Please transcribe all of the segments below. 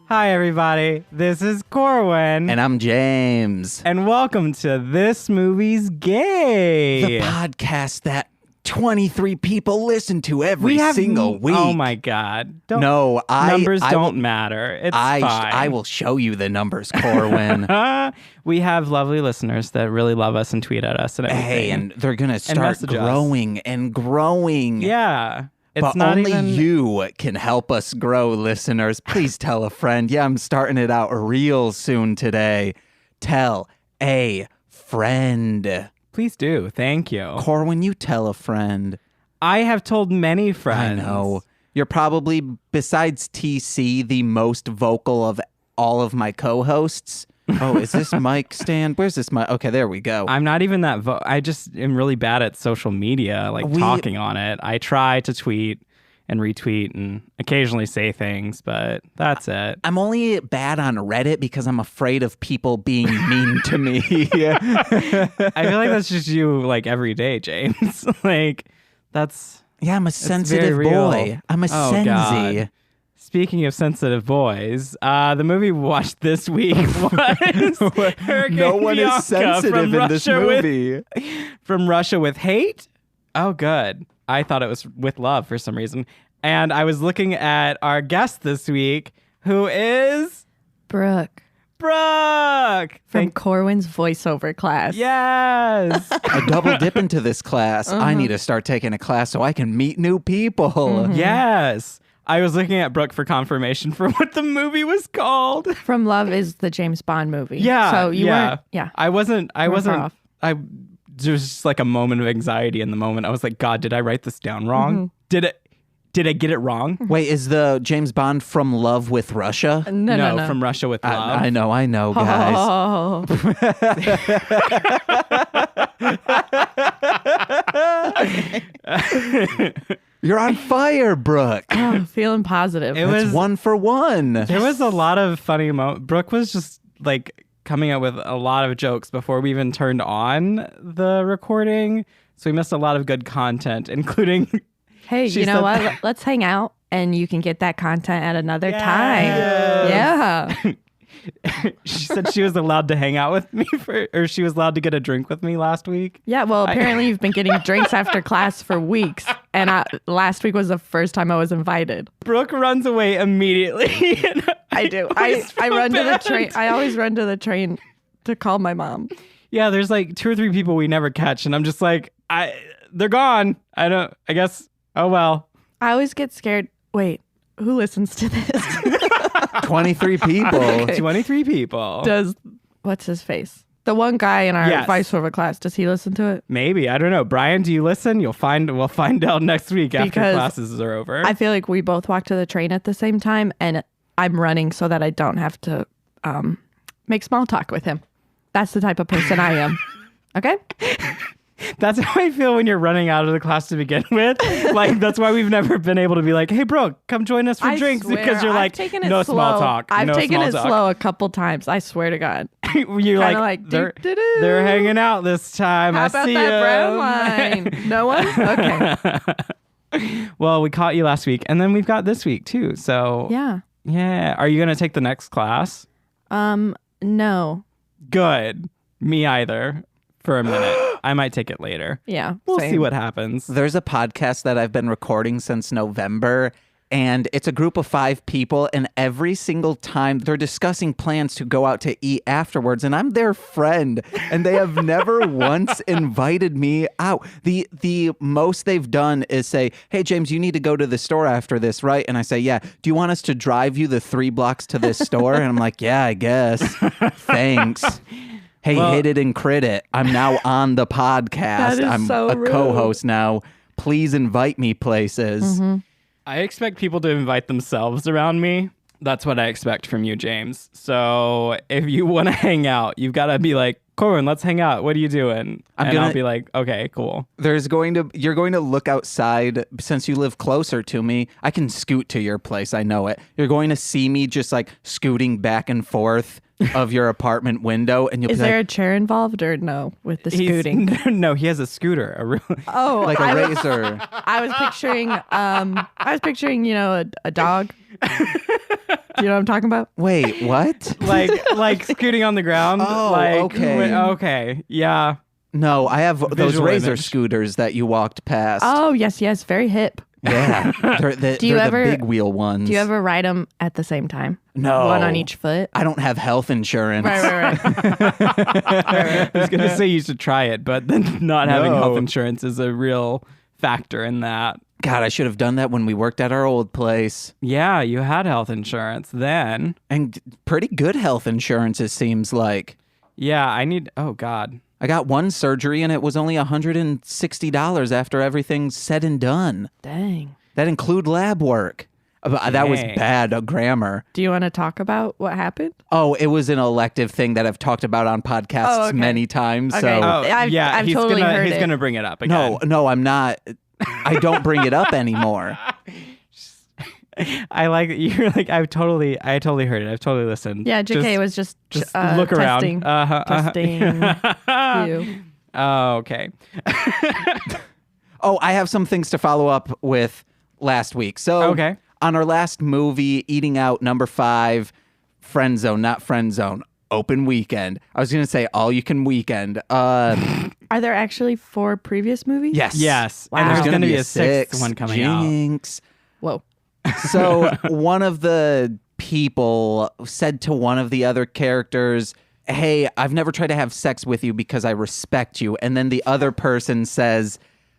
Hi, everybody. This is Corwyn. And I'm James. And welcome to This Movie's Gay. The podcast that 23 people listen to every single week. Oh, my God. Numbers don't matter. It's fine. I will show you the numbers, Corwyn. We have lovely listeners that really love us and tweet at us and everything. Hey, and they're going to start growing and growing. Yeah. But only you can help us grow, listeners. Please tell a friend. Yeah, I'm starting it out real soon today. Tell a friend. Please do. Thank you. Corwyn, you tell a friend. I have told many friends. I know. You're probably, besides TC, the most vocal of all of my co-hosts. Oh, is this mic stand? Where's this mic? Okay, there we go. I'm not even that I just am really bad at social media, talking on it. I try to tweet and retweet and occasionally say things, but that's it. I'm only bad on Reddit because I'm afraid of people being mean to me. I feel like that's just you every day, James. That's... Yeah, I'm a sensitive boy. I'm a sensi. God. Speaking of sensitive boys, the movie we watched this week was Hurricane No one Bianca is sensitive in this movie. From Russia with Hate? Oh, good. I thought it was with love for some reason. And I was looking at our guest this week, who is... Brooke. From Corwyn's voiceover class. Yes. I double dip into this class. I need to start taking a class so I can meet new people. Mm-hmm. Yes. I was looking at Brooke for confirmation for what the movie was called. From Love is the James Bond movie. Yeah. So you weren't. Yeah. I wasn't. There was just a moment of anxiety in the moment. I was like, God, did I write this down wrong? Mm-hmm. Did I get it wrong? Wait, is the James Bond From Love with Russia? No. From Russia with Love. I know, guys. Oh. You're on fire, Brooke. Oh, feeling positive. It was 1 for 1. There was a lot of funny moments. Brooke was just coming up with a lot of jokes before we even turned on the recording. So we missed a lot of good content, including... Hey, you know what? Let's hang out and you can get that content at another time. Yeah. She said she was allowed to hang out with me or she was allowed to get a drink with me last week. Yeah, well, apparently you've been getting drinks after class for weeks. And last week was the first time I was invited. Brooke runs away immediately. I do. I run to the train. I always run to the train to call my mom. Yeah, there's 2 or 3 people we never catch. And I'm just they're gone. I guess, oh well. I always get scared. Wait, who listens to this? 23 people. Okay. 23 people. What's his face? The one guy in our voiceover class. Does he listen to it? Maybe. I don't know. Brian, do you listen? We'll find out next week after classes are over. I feel like we both walk to the train at the same time and I'm running so that I don't have to make small talk with him. That's the type of person I am. Okay? That's how I feel when you're running out of the class to begin with. That's why we've never been able to be like, hey, Brooke, come join us for drinks. Because you're no small talk. I've taken it slow a couple times. I swear to God. You're they're hanging out this time. How about that brown line? No one? Okay. Well, we caught you last week. And then we've got this week, too. So, yeah. Are you going to take the next class? No. Good. Me either. For a minute. I might take it later. Yeah. We'll see what happens. There's a podcast that I've been recording since November, and it's a group of 5 people, and every single time they're discussing plans to go out to eat afterwards, and I'm their friend, and they have never once invited me out. The most they've done is say, hey, James, you need to go to the store after this, right? And I say, yeah. Do you want us to drive you the 3 blocks to this store? And I'm like, yeah, I guess. Thanks. Hey, hit it and crit it. I'm now on the podcast. I'm so a co-host now. Please invite me places. Mm-hmm. I expect people to invite themselves around me. That's what I expect from you, James. So if you want to hang out, you've got to be like, Corwyn, let's hang out. What are you doing? I'll be like, okay, cool. You're going to look outside. Since you live closer to me, I can scoot to your place. I know it. You're going to see me just scooting back and forth of your apartment window, and you'll Is be there a chair involved or no with the scooting? No, he has a scooter. Like a razor. I was picturing, a dog. Do you know what I'm talking about? Wait, what? like scooting on the ground. Oh, like, okay. Okay. Yeah. No, I have those Visual razor image. scooters that you walked past. Oh, yes. Very hip. Yeah. They're the big wheel ones. Do you ever ride them at the same time? No. One on each foot? I don't have health insurance. Right. I was going to say you should try it, but then not having No. health insurance is a real factor in that. God, I should have done that when we worked at our old place. Yeah, you had health insurance then. And pretty good health insurance, it seems like. Yeah, oh God. I got one surgery and it was only $160 after everything's said and done. Dang. That include lab work. That was Dang. bad grammar. Do you want to talk about what happened? Oh, it was an elective thing that I've talked about on podcasts Oh, okay. many times. Okay. So I've totally heard he's it. gonna bring it up again. no, I'm not. I don't bring it up anymore. I like that you're like I totally heard it. I've totally listened. Yeah, JK was just look testing, around. testing you. Oh, okay. Oh, I have some things to follow up with last week. So Okay. on our last movie, Eating Out, number 5, Friend Zone, not Friend Zone, open weekend. I was going to say all you can weekend. Are there actually 4 previous movies? Yes. Wow. And there's There's going to be a 6th one coming out. Jinx. Whoa. So one of the people said to one of the other characters, hey, I've never tried to have sex with you because I respect you. And then the other person says,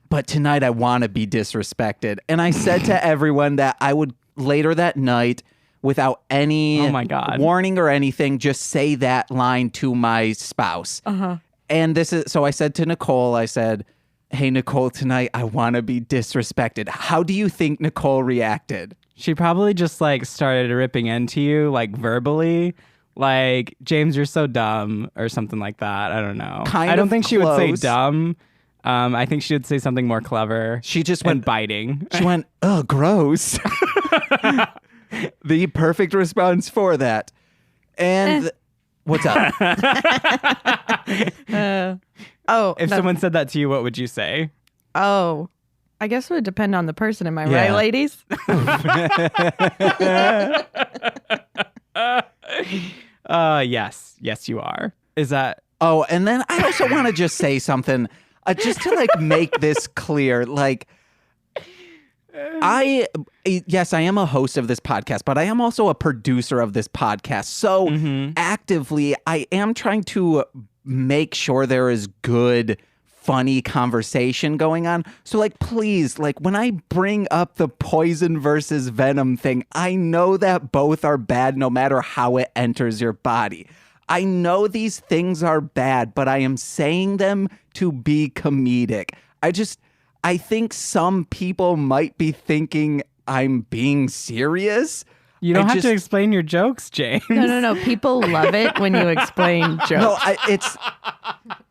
but tonight I want to be disrespected. And I said to everyone that I would later that night, without any Oh my God. warning or anything, just say that line to my spouse. Uh-huh. And so I said to Nicole, I said, hey, Nicole, tonight I want to be disrespected. How do you think Nicole reacted? She probably just like started ripping into you like verbally. Like, James, you're so dumb or something like that. I don't know. Kind I don't of think she would say close. dumb. I think she would say something more clever. She just and went biting. She went, oh, gross. The perfect response for that. And what's up? If someone said that to you, what would you say? Oh, I guess it would depend on the person. Am I Yeah. right, ladies? Yes, you are. Is that Oh, and then I also want to just say something, just to like make this clear. Like, yes, I am a host of this podcast, but I am also a producer of this podcast. So actively, I am trying to make sure there is good, funny conversation going on. So like, please, like when I bring up the poison versus venom thing, I know that both are bad no matter how it enters your body. I know these things are bad, but I am saying them to be comedic. I think some people might be thinking I'm being serious. you don't have to explain your jokes, James? No. People love it when you explain jokes. No,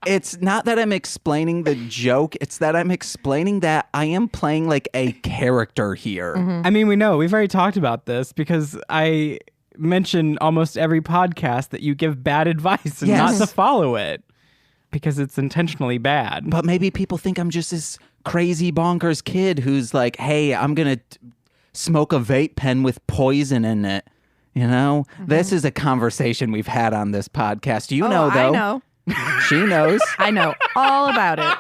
it's not that I'm explaining the joke. It's that I'm explaining that I am playing like a character here. I mean, we know. We've already talked about this because I mention almost every podcast that you give bad advice and Yes. not to follow it because it's intentionally bad. But maybe people think I'm just this crazy bonkers kid who's like, hey, I'm going to smoke a vape pen with poison in it. You know, this is a conversation we've had on this podcast. You know, though. I know. She knows. I know all about it.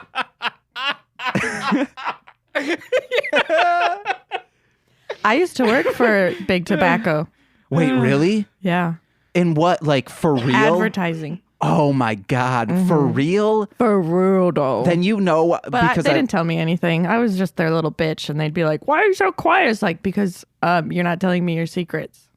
I used to work for Big Tobacco. Wait, really? Yeah. In what, like for real? Advertising. Oh my God, for real? For real, though. Then you know, But because they didn't tell me anything. I was just their little bitch, and they'd be like, "Why are you so quiet?" It's like, because you're not telling me your secrets.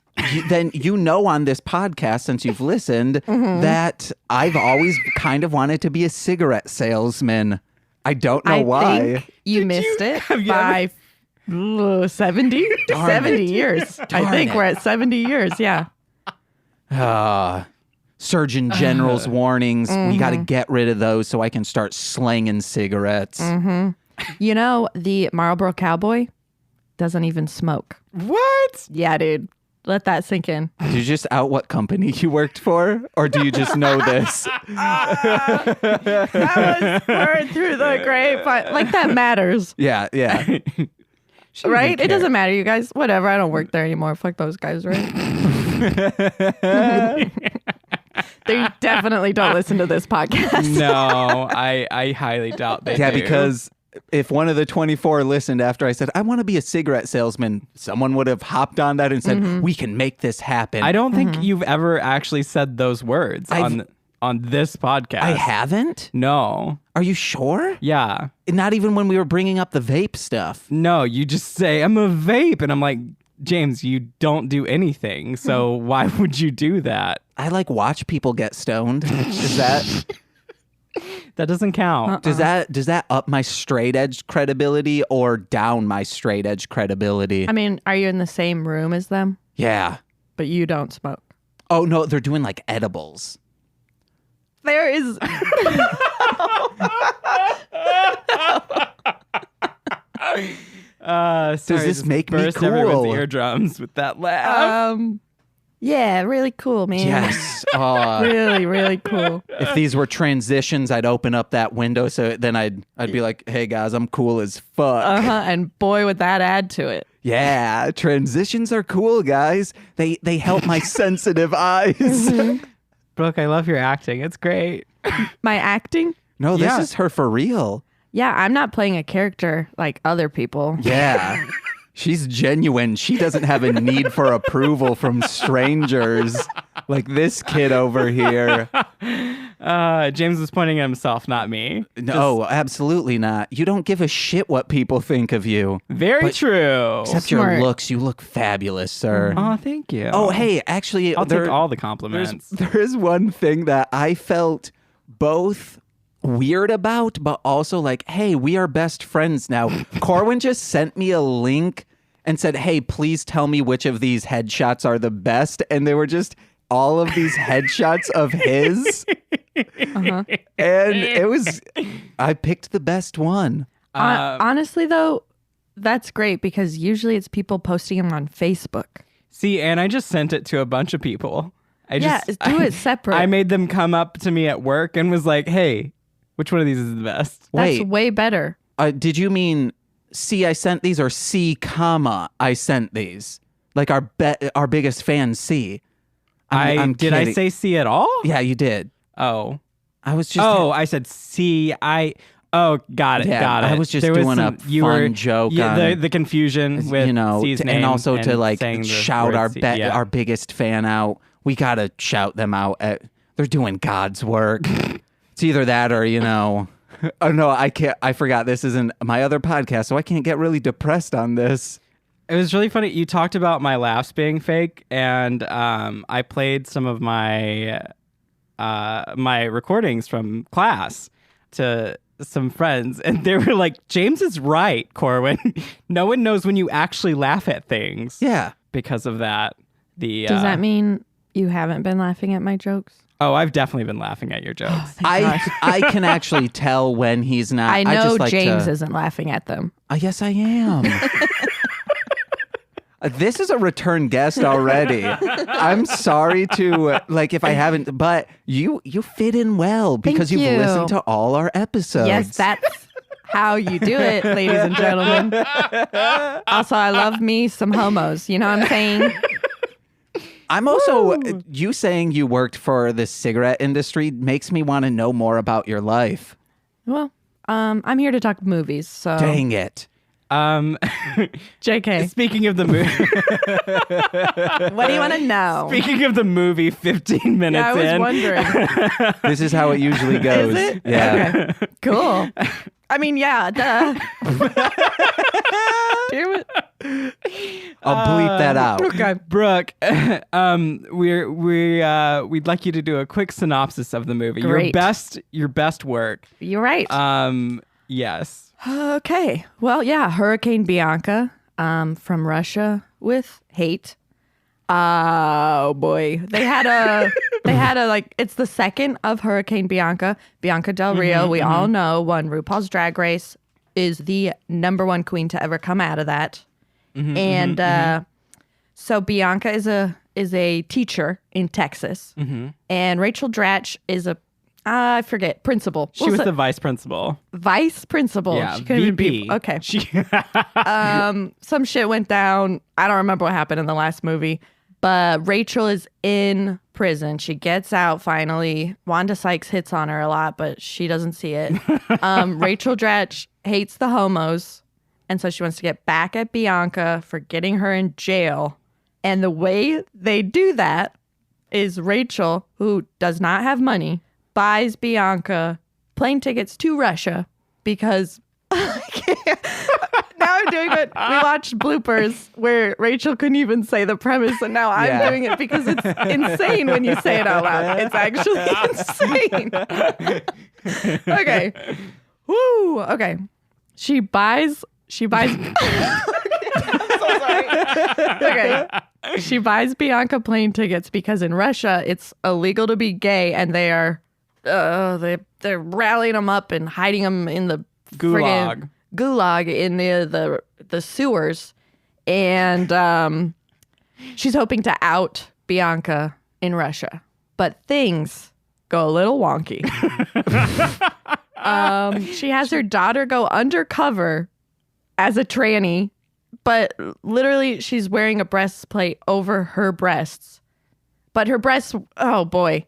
then you know on this podcast, since you've listened, that I've always kind of wanted to be a cigarette salesman. I don't know I why. think you missed it have you by 70 years. I think it. we're at 70 years. Yeah. Surgeon General's warnings. We got to get rid of those so I can start slanging cigarettes. You know, the Marlboro Cowboy doesn't even smoke. What? Yeah, dude. Let that sink in. Did you just out what company you worked for? Or do you just know this? That was heard through the grapevine. Like, that matters. Yeah. right? care. It doesn't matter, you guys. Whatever. I don't work there anymore. Fuck those guys, right? They definitely don't listen to this podcast. No, I highly doubt they do. Because if one of the 24 listened after I said, I want to be a cigarette salesman, someone would have hopped on that and said, we can make this happen. I don't think you've ever actually said those words on this podcast. I haven't? No. Are you sure? Yeah. Not even when we were bringing up the vape stuff. No, you just say, I'm a vape. And I'm like, James, you don't do anything. So why would you do that? I watch people get stoned. Is that... That doesn't count. Does that up my straight edge credibility or down my straight edge credibility? I mean, are you in the same room as them? Yeah. But you don't smoke. Oh, no, they're doing edibles. There is... Does this make me cool? Everyone's eardrums with that laugh. Yeah, really cool, man. Yes. Really, really cool. If these were transitions, I'd open up that window so then I'd be like, hey guys, I'm cool as fuck. And boy, would that add to it. Yeah, transitions are cool, guys. They help my sensitive eyes. Brooke, I love your acting. It's great. My acting? No, this Yeah. is her for real. Yeah, I'm not playing a character like other people. Yeah. She's genuine. She doesn't have a need for approval from strangers like this kid over here. James was pointing at himself, not me. No, absolutely not. You don't give a shit what people think of you. Very true. Except Smart. your looks. You look fabulous, sir. Oh, thank you. Oh, hey, actually, I'll take all the compliments. there is one thing that I felt both weird about, but also hey, we are best friends now. Corwyn just sent me a link and said, hey, please tell me which of these headshots are the best. And they were just all of these headshots of his. And I picked the best one. Honestly, though, that's great because usually it's people posting them on Facebook. See, and I just sent it to a bunch of people. Do it separate. I made them come up to me at work and was like, hey, which one of these is the best? That's Wait, way better. did you mean C, I sent these, or C, comma, I sent these? Our biggest fan, C. I'm Did I kidding. say C at all? Yeah, you did. Oh. I was just... I said C. Got it. Yeah, Got it. I was just doing a fun joke on- the confusion with C's name and also to saying the shout word C. Yeah. our biggest fan out. We gotta shout them out. They're doing God's work. It's either that or oh no, I can't. I forgot this isn't my other podcast, so I can't get really depressed on this. It was really funny. You talked about my laughs being fake, and I played some of my my recordings from class to some friends, and they were like, James is right, Corwyn. No one knows when you actually laugh at things. Yeah. Because of that. Does that mean you haven't been laughing at my jokes? Oh, I've definitely been laughing at your jokes. I can actually tell when he's not. I know just like James isn't laughing at them. Yes, I am. This is a return guest already. I'm sorry to if I haven't, but you fit in well because Thank you've you. listened to all our episodes. Yes, that's how you do it, ladies and gentlemen. Also, I love me some homos. You know what I'm saying? I'm also, you saying you worked for the cigarette industry makes me want to know more about your life. Well, I'm here to talk movies, so. Dang it. JK. Speaking of the movie, What do you want to know? speaking of the movie, 15 minutes Yeah, I was in, wondering. This is how it usually goes. Is it? Yeah. Okay. Cool. I mean, yeah, duh. Damn it. I'll bleep that out. Okay. Brooke, we'd like you to do a quick synopsis of the movie. Great. Your best work. You're right. Yes. Okay. Well, yeah, Hurricane Bianca from Russia with hate. Oh boy. They had a it's the second of Hurricane Bianca. Bianca Del Rio, we all know, won RuPaul's Drag Race, is the #1 queen to ever come out of that. So Bianca is a teacher in Texas. And Rachel Dratch is I forget. Principal. She was the vice principal. Vice principal. Yeah, She couldn't even VP. be. Okay. Some shit went down. I don't remember what happened in the last movie, but Rachel is in prison. She gets out finally. Wanda Sykes hits on her a lot, but she doesn't see it. Rachel Dratch hates the homos, and so she wants to get back at Bianca for getting her in jail. And the way they do that is Rachel, who does not have money, buys Bianca plane tickets to Russia because I can't. Now I'm doing it. We watched bloopers where Rachel couldn't even say the premise, and now I'm doing it because it's insane when you say it out loud. It's actually insane. Okay. Woo. Okay. She buys. I'm so sorry. Okay. She buys Bianca plane tickets because in Russia it's illegal to be gay, and they're rallying them up and hiding them in the gulag in the sewers, and she's hoping to out Bianca in Russia, but things go a little wonky. She has her daughter go undercover as a tranny, but literally she's wearing a breastplate over her breasts. But her breasts, oh boy.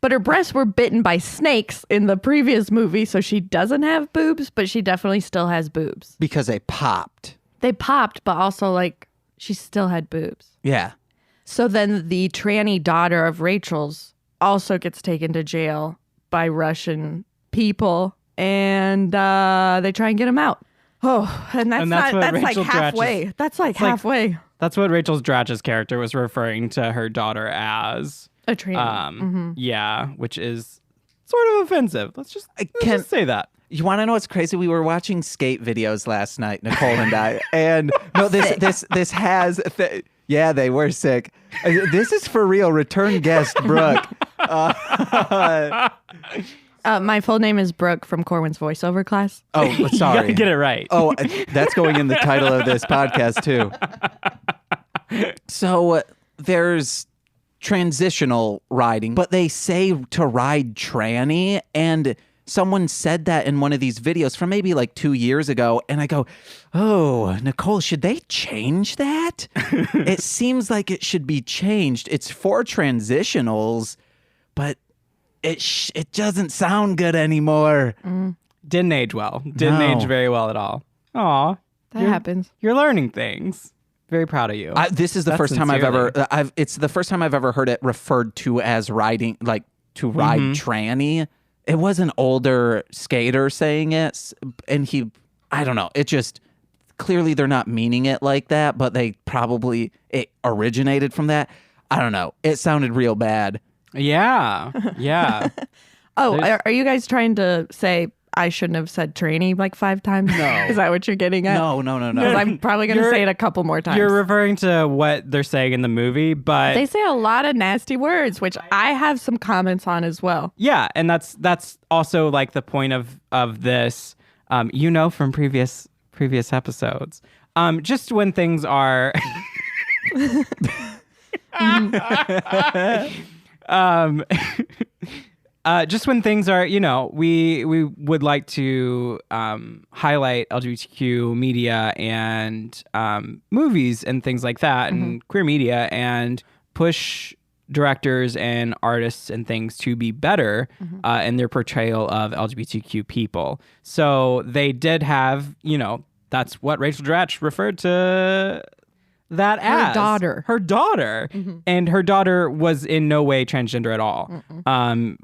But her breasts were bitten by snakes in the previous movie, so she doesn't have boobs, but she definitely still has boobs. Because they popped. They popped, but also, like, she still had boobs. Yeah. So then the tranny daughter of Rachel's also gets taken to jail by Russian people, and they try and get him out. Oh, and that's like halfway. That's like halfway. That's what Rachel Dratch's character was referring to her daughter as. A tranny. Yeah, which is sort of offensive. Let's just say that. You want to know what's crazy? We were watching skate videos last night, Nicole and I, and no, this has, yeah, they were sick. This is for real. Return guest Brooke. My full name is Brooke from Corwyn's voiceover class. Oh, sorry. You gotta get it right. Oh, that's going in the title of this podcast too. So there's transitional riding, but they say to ride tranny, and someone said that in one of these videos from maybe like 2 years ago, and I go, oh, Nicole, should they change that? It seems like it should be changed. It's for transitionals, but it doesn't sound good anymore. Didn't age well. Didn't age very well at all. Aw. That happens. You're learning things. Very proud of you. This is the first time it's the first time I've ever heard it referred to as riding, like to ride tranny. It was an older skater saying it, and I don't know. It just, clearly they're not meaning it like that, but it originated from that. I don't know. It sounded real bad. Yeah. Oh, are you guys trying to say I shouldn't have said tranny like 5 times? No. Is that what you're getting at? No. Because I'm probably going to say it a couple more times. You're referring to what they're saying in the movie, but they say a lot of nasty words, which I have some comments on as well. Yeah, and that's also like the point of this, from previous episodes. Just when things are just when things are, we would like to highlight LGBTQ media and movies and things like that, and queer media, and push directors and artists and things to be better in their portrayal of LGBTQ people. So they did have, that's what Rachel Dratch referred to that as. Her daughter. And her daughter was in no way transgender at all.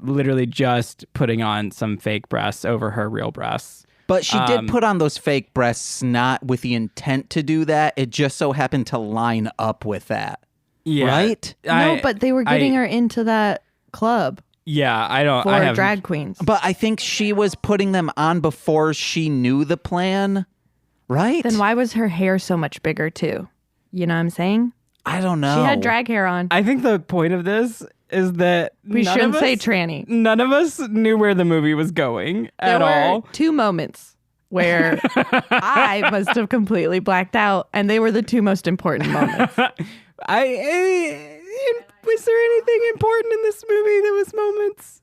Literally just putting on some fake breasts over her real breasts. But she did put on those fake breasts not with the intent to do that. It just so happened to line up with that. Yeah. Right? No, but they were getting her into that club. Yeah, for drag queens. But I think she was putting them on before she knew the plan, right? Then why was her hair so much bigger too? You know what I'm saying? I don't know. She had drag hair on. I think the point of this is that we shouldn't say tranny. None of us knew where the movie was going at all. There were 2 moments where I must have completely blacked out, and they were the 2 most important moments. Was there anything important in this movie that was moments?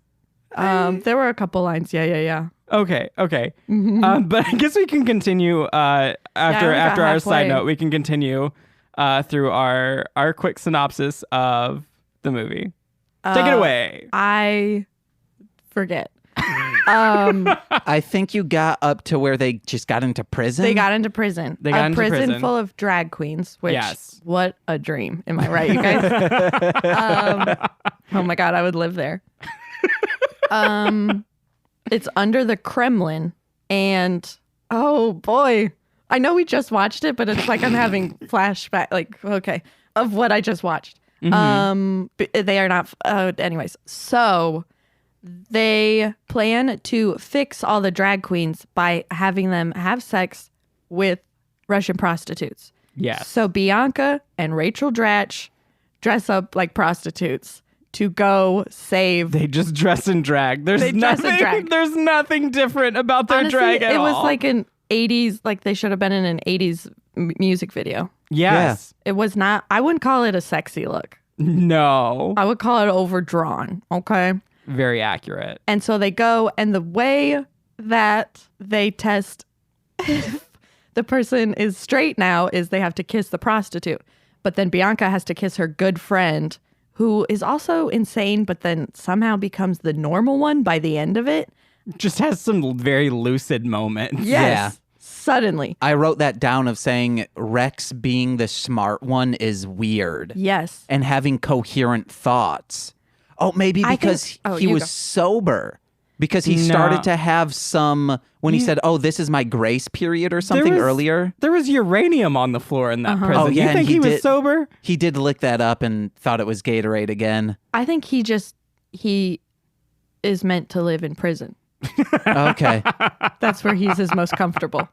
There were a couple lines. Yeah. Okay. But I guess we can continue after our side note. We can continue through our quick synopsis of the movie. Take it away. I forget. I think you got up to where they just got into prison. They got into prison. A prison full of drag queens, which, what a dream. Am I right, you guys? Oh my God, I would live there. It's under the Kremlin, and oh boy, I know we just watched it, but it's like I'm having flashback, of what I just watched. They are not, anyways. So they plan to fix all the drag queens by having them have sex with Russian prostitutes. Yes. So Bianca and Rachel Dratch dress up like prostitutes to go save. They just dress in drag. There's nothing different about their drag at all. It was like an 80s, like they should have been in an 80s music video. Yes. It was not, I wouldn't call it a sexy look. No. I would call it overdrawn. Okay. Very accurate. And so they go, and the way that they test if the person is straight now is they have to kiss the prostitute. But then Bianca has to kiss her good friend, who is also insane, but then somehow becomes the normal one by the end of it. Just has some very lucid moments. Yes. Yeah. Suddenly. I wrote that down of saying Rex being the smart one is weird. Yes. And having coherent thoughts. Oh, maybe because he was sober. Because he started to have some, when he said, oh, this is my grace period or something earlier. There was uranium on the floor in that prison. Oh, yeah, you think he was sober? He did lick that up and thought it was Gatorade again. I think he is meant to live in prison. Okay. That's where he's his most comfortable.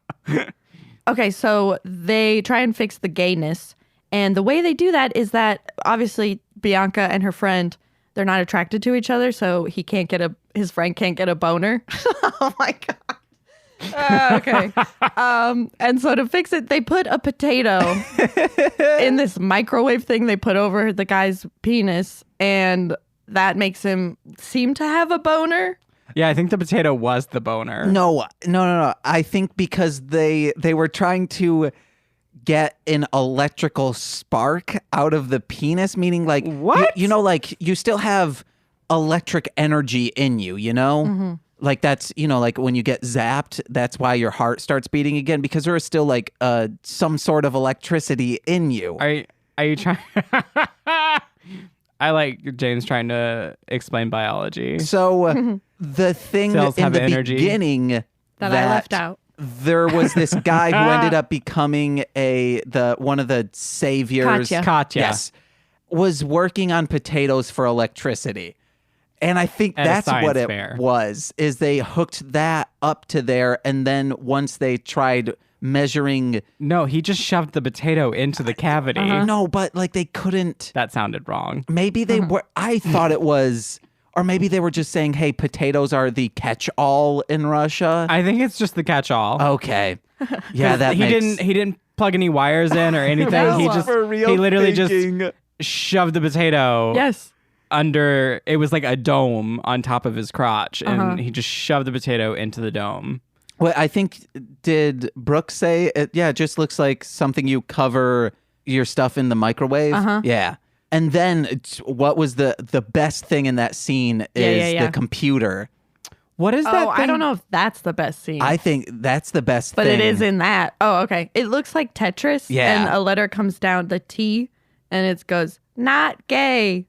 Okay, so they try and fix the gayness. And the way they do that is that obviously Bianca and her friend, they're not attracted to each other, so his friend can't get a boner. Oh my God. Okay. And so to fix it, they put a potato in this microwave thing they put over the guy's penis, and that makes him seem to have a boner. Yeah, I think the potato was the boner. No. I think because they were trying to get an electrical spark out of the penis, meaning like what? You know, like you still have electric energy in you, you know? Mm-hmm. Like that's, you know, like when you get zapped, that's why your heart starts beating again, because there is still like some sort of electricity in you. Are you trying? I like James trying to explain biology. So the thing in the beginning that I left out. There was this guy who ended up becoming one of the saviors. Katya. Yes. Was working on potatoes for electricity. And I think that's what it was, is they hooked that up to there, and then once they tried measuring... No, he just shoved the potato into the cavity. No, but like they couldn't... That sounded wrong. Maybe they were... I thought it was... Or maybe they were just saying, hey, potatoes are the catch-all in Russia. I think it's just the catch-all. Okay. Yeah, that he didn't plug any wires in or anything. No, he literally just shoved the potato. Yes. Under, it was like a dome on top of his crotch, and he just shoved the potato into the dome. Well, I think, did Brooke say, it just looks like something you cover your stuff in the microwave? Yeah. And then what was the best thing in that scene is the computer. What is that thing? I don't know if that's the best scene. I think that's the best but thing. But it is in that. Oh, okay. It looks like Tetris. Yeah. And a letter comes down, the T, and it goes, not gay.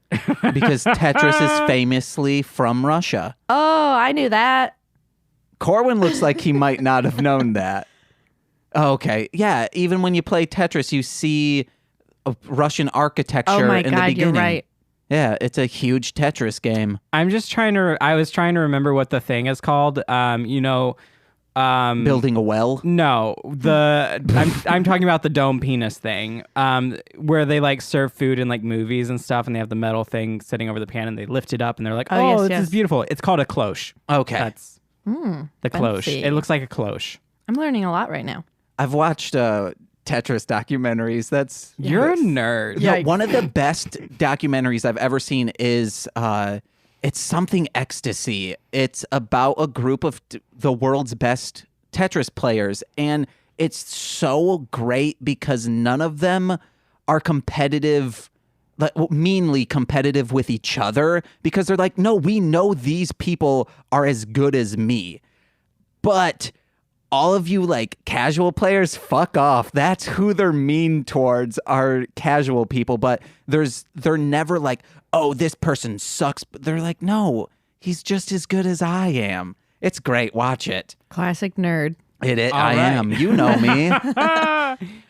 Because Tetris is famously from Russia. Oh, I knew that. Corwyn looks like he might not have known that. Okay. Yeah. Even when you play Tetris, you see Russian architecture in the beginning. You're right. Yeah, it's a huge Tetris game. I was trying to remember what the thing is called. Building a well? No, I'm talking about the dome penis thing, where they like serve food in like movies and stuff, and they have the metal thing sitting over the pan, and they lift it up, and they're like, this is beautiful. It's called a cloche. Okay. That's the cloche. Fancy. It looks like a cloche. I'm learning a lot right now. I've watched Tetris documentaries. You're a nerd. Yeah, one of the best documentaries I've ever seen is It's something ecstasy. It's about a group of the world's best Tetris players. And it's so great because none of them are competitive, like meanly competitive with each other, because they're like, no, we know these people are as good as me. But all of you like casual players, fuck off. That's who they're mean towards, are casual people. But they're never like, oh, this person sucks. But they're like, no, he's just as good as I am. It's great. Watch it. Classic nerd. I am. You know me.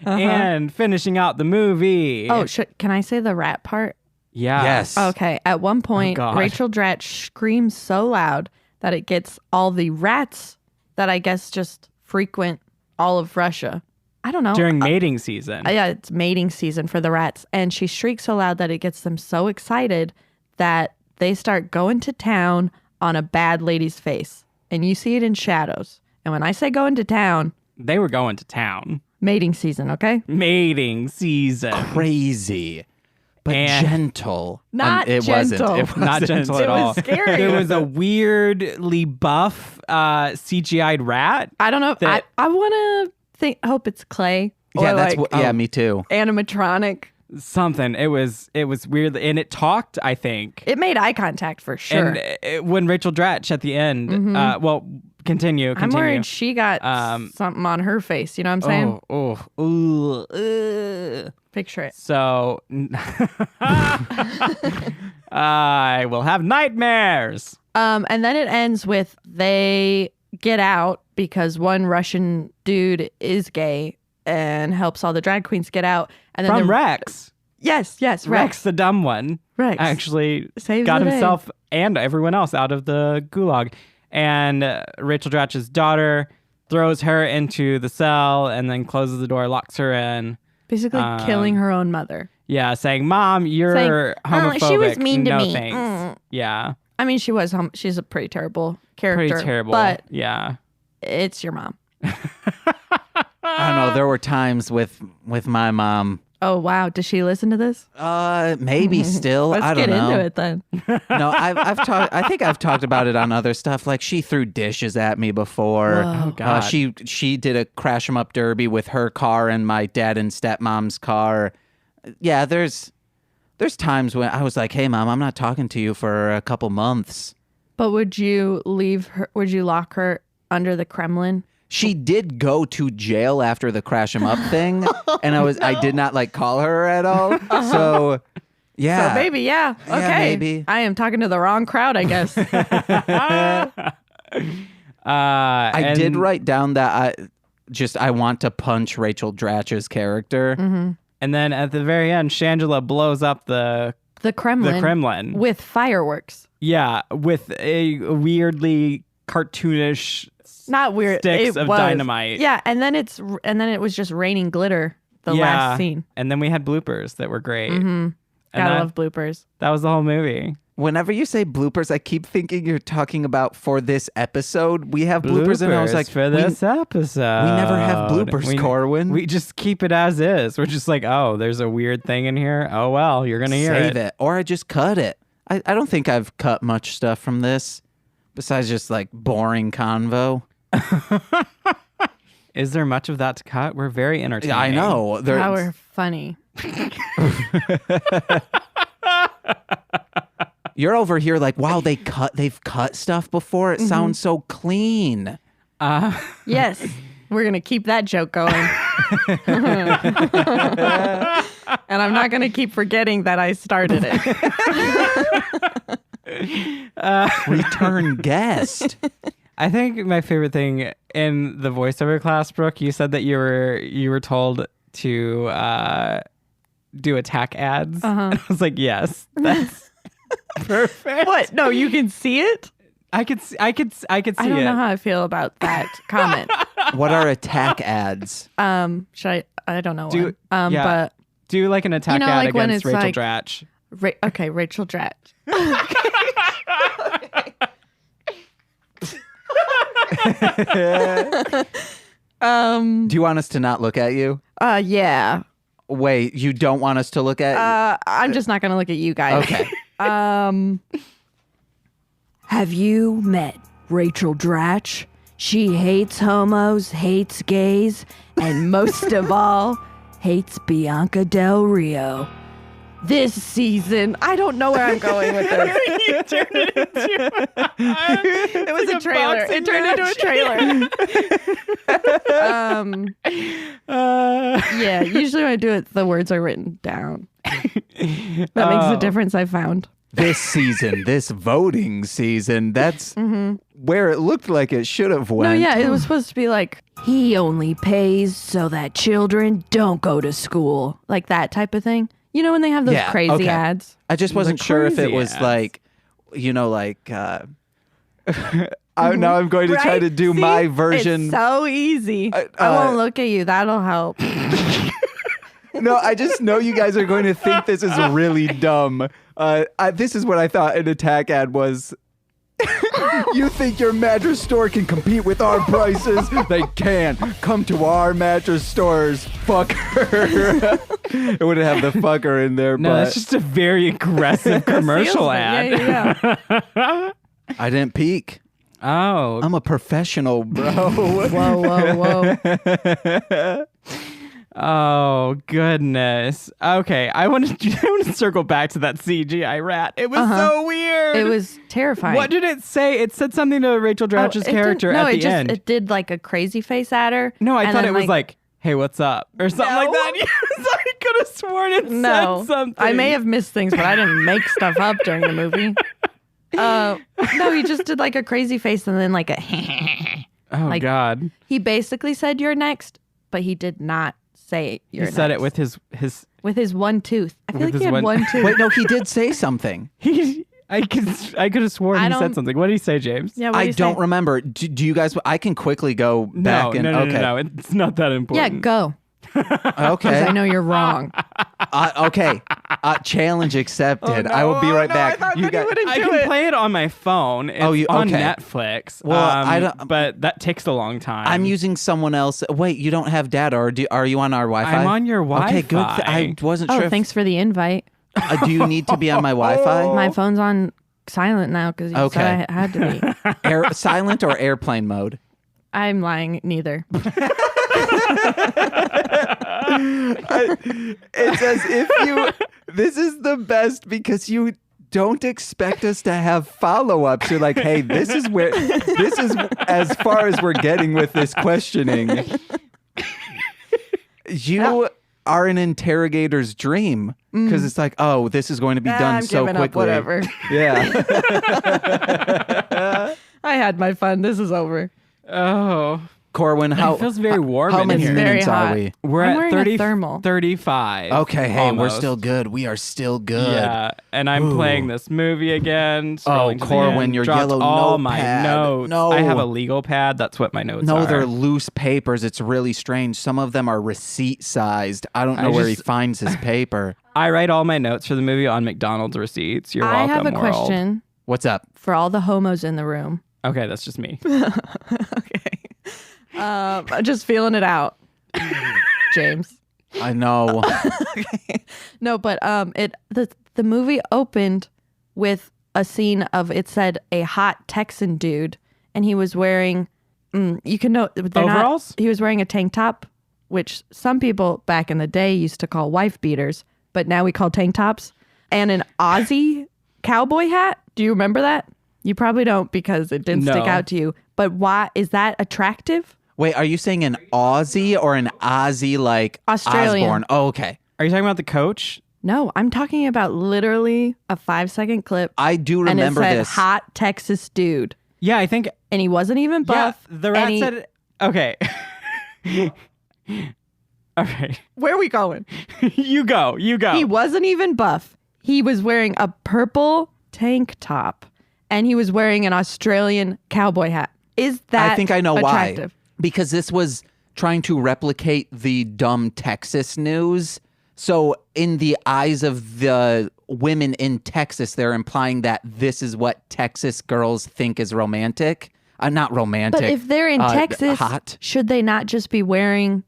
And finishing out the movie. Oh, can I say the rat part? yeah. Yes. Okay. At one point, God. Rachel Dratch screams so loud that it gets all the rats that I guess just frequent all of Russia. I don't know. During mating season. Yeah, it's mating season for the rats. And she shrieks so loud that it gets them so excited that they start going to town on a bad lady's face. And you see it in shadows. And when I say going to town, They were going to town. mating season, okay? Mating season. Crazy. But And- gentle. Not it gentle. wasn't. It Not wasn't. gentle at It all. was scary. There was a weirdly buff CGI'd rat. I don't know. That- I want to hope it's clay. Yeah, or that's like what. Yeah, me too. animatronic. Something. It was weird, and it talked, I think. It made eye contact for sure. And when Rachel Dratch at the end, well, continue. I'm worried she got something on her face. You know what I'm saying? Ugh. Picture it. So I will have nightmares. And then it ends with they get out because one Russian dude is gay and helps all the drag queens get out. And then From Rex. Yes, Rex, Rex. the dumb one, Rex. actually Saves got the day. himself and everyone else out of the gulag. And Rachel Dratch's daughter throws her into the cell and then closes the door, locks her in. Basically killing her own mother. Yeah, saying, "Mom, you're Saying, homophobic. she was mean to no me." Thanks. Mm. Yeah, I mean, she's a pretty terrible character. pretty terrible. But yeah, it's your mom. I don't know. There were times with my mom. Oh, wow. Does she listen to this? Maybe still. Let's I don't get know. into it then. No, I've talked. I think I've talked about it on other stuff. Like she threw dishes at me before. Whoa. Oh, God. She did a crash 'em up derby with her car and my dad and stepmom's car. Yeah, there's times when I was like, "Hey, mom, I'm not talking to you for a couple months." But would you leave her? Would you lock her under the Kremlin? She did go to jail after the crash 'em up thing, and I did not like call her at all. So, yeah. So maybe, yeah. Okay. Yeah, maybe. I am talking to the wrong crowd, I guess. I did write down that I want to punch Rachel Dratch's character. Mm-hmm. And then at the very end, Shangela blows up the Kremlin. With fireworks. Yeah, with a weirdly cartoonish Not weird. sticks it of was. dynamite. Yeah, and then it was just raining glitter. The last scene. And then we had bloopers that were great. Mm-hmm. Gotta that- love bloopers. That was the whole movie. Whenever you say bloopers, I keep thinking you're talking about for this episode. We have bloopers, and I was like, for this episode, we never have bloopers, Corwyn. We just keep it as is. We're just like, oh, there's a weird thing in here. Oh well, you're gonna hear save it, or I just cut it. I don't think I've cut much stuff from this, besides just like boring convo. Is there much of that to cut? We're very entertaining. I know. How we're funny. You're over here like, wow, they've cut stuff before. It sounds so clean. Yes. We're going to keep that joke going. And I'm not going to keep forgetting that I started it. Return guest. I think my favorite thing in the voiceover class, Brooke, you said that you were told to do attack ads. And I was like, yes, that's perfect. What? No, you can see it? I could see I don't it. know how I feel about that comment. What are attack ads? Should I don't know. One. yeah. But Do like an attack ad like when against it's Rachel like- Dratch. okay, Rachel Dratch. Do you want us to not look at you? Yeah. Wait, you don't want us to look at I'm just not gonna look at you guys. Okay. Have you met Rachel Dratch? She hates homos, hates gays, and most of all, hates Bianca Del Rio. This season, I don't know where I'm going with this. You turned it into It was a trailer. It turned into a trailer. Yeah, usually when I do it, the words are written down. That makes a difference, I found. This season, this voting season, that's where it looked like it should have went. No, yeah, it was supposed to be like, he only pays so that children don't go to school. Like that type of thing. You know when they have those crazy ads? I just wasn't sure if it was ads. like, now I'm going to try to do my version. It's so easy. I won't look at you. That'll help. No, I just know you guys are going to think this is really dumb. This is what I thought an attack ad was. You think your mattress store can compete with our prices? They can. Come to our mattress stores, fucker. It wouldn't have the fucker in there, No, but that's just a very aggressive commercial ad. Yeah. I didn't peek. Oh. I'm a professional, bro. Whoa. Oh, goodness. Okay, I want to circle back to that CGI rat. It was so weird. It was terrifying. What did it say? It said something to Rachel Dratch's character at the end. It did like a crazy face at her. No, I and thought then, it was like, hey, what's up? Or something like No. that. Yes, I could have sworn it said something. I may have missed things, but I didn't make stuff up during the movie. No, he just did like a crazy face and then like a Oh, like- God. He basically said you're next, but he did not say you're He said it next. with his with his one tooth. I feel With like his he had one- one tooth. Wait, no, he did say something. I could have sworn I he don't- said something. What did he say, James? Yeah, what I do you don't say? remember. Do you guys? I can quickly go back No, and okay. no. It's not that Yeah, important. go. Because Okay. I know you're wrong. Okay. Challenge accepted. I will be right back. You guys. I can play it on my phone. It's on okay. Netflix. Well, I don't- But that takes a long time. I'm using someone else. Wait, you don't have data, or are you on our Wi-Fi? I'm on your Okay, good. Wi-Fi. I wasn't Oh, sure. thanks for the invite. Do you need to be on my Wi-Fi? My phone's on silent now because you Okay. said I had to be. Silent or airplane mode? I'm lying. Neither. It's as if you. This is the best because you don't expect us to have follow-ups. You're like, hey, this is as far as we're getting with this questioning. You are an interrogator's dream because it's like, oh, this is going to be done I'm so giving up, quickly. whatever. Yeah. I had my fun. This is over. Oh. Corwyn, It feels very warm how in many here. Very minutes are hot. we? We're I'm at wearing 30, a thermal. 35. Okay, hey, we're almost. still good. We are still good. Yeah, and I'm playing this movie again. Oh, scrolling to the Corwyn, end, your dropped yellow all my notepad. notes. No. I have a legal pad. That's what my notes No, are. they're loose papers. It's really strange. Some of them are receipt sized. I don't know where he just- finds his paper. I write all my notes for the movie on McDonald's receipts. You're welcome, I have a world. question What's up? for all the homos in the room. Okay, that's just me. Okay. I'm just feeling it out, James. I know. No, but the movie opened with a scene of it said a hot Texan dude, and he was wearing you can know they're not- Overalls? he was wearing a tank top, which some people back in the day used to call wife beaters, but now we call tank tops, and an Aussie cowboy hat. Do you remember that? You probably don't because it didn't stick No. out to you. But why is that attractive? Wait, are you saying an Aussie or an Aussie like Australian. Osborne? Oh, okay. Are you talking about the coach? No, I'm talking about literally a 5-second clip. I do And it remember said this. hot Texas dude. Yeah, I think. And he wasn't even buff. Yeah, the rat and he- said. Okay. All right. Where are we going? You go. He wasn't even buff. He was wearing a purple tank top and he was wearing an Australian cowboy hat. Is that I think I know attractive? why. Because this was trying to replicate the dumb Texas news. So in the eyes of the women in Texas, they're implying that this is what Texas girls think is romantic. Not romantic. But if they're in Texas, hot. should they not just be wearing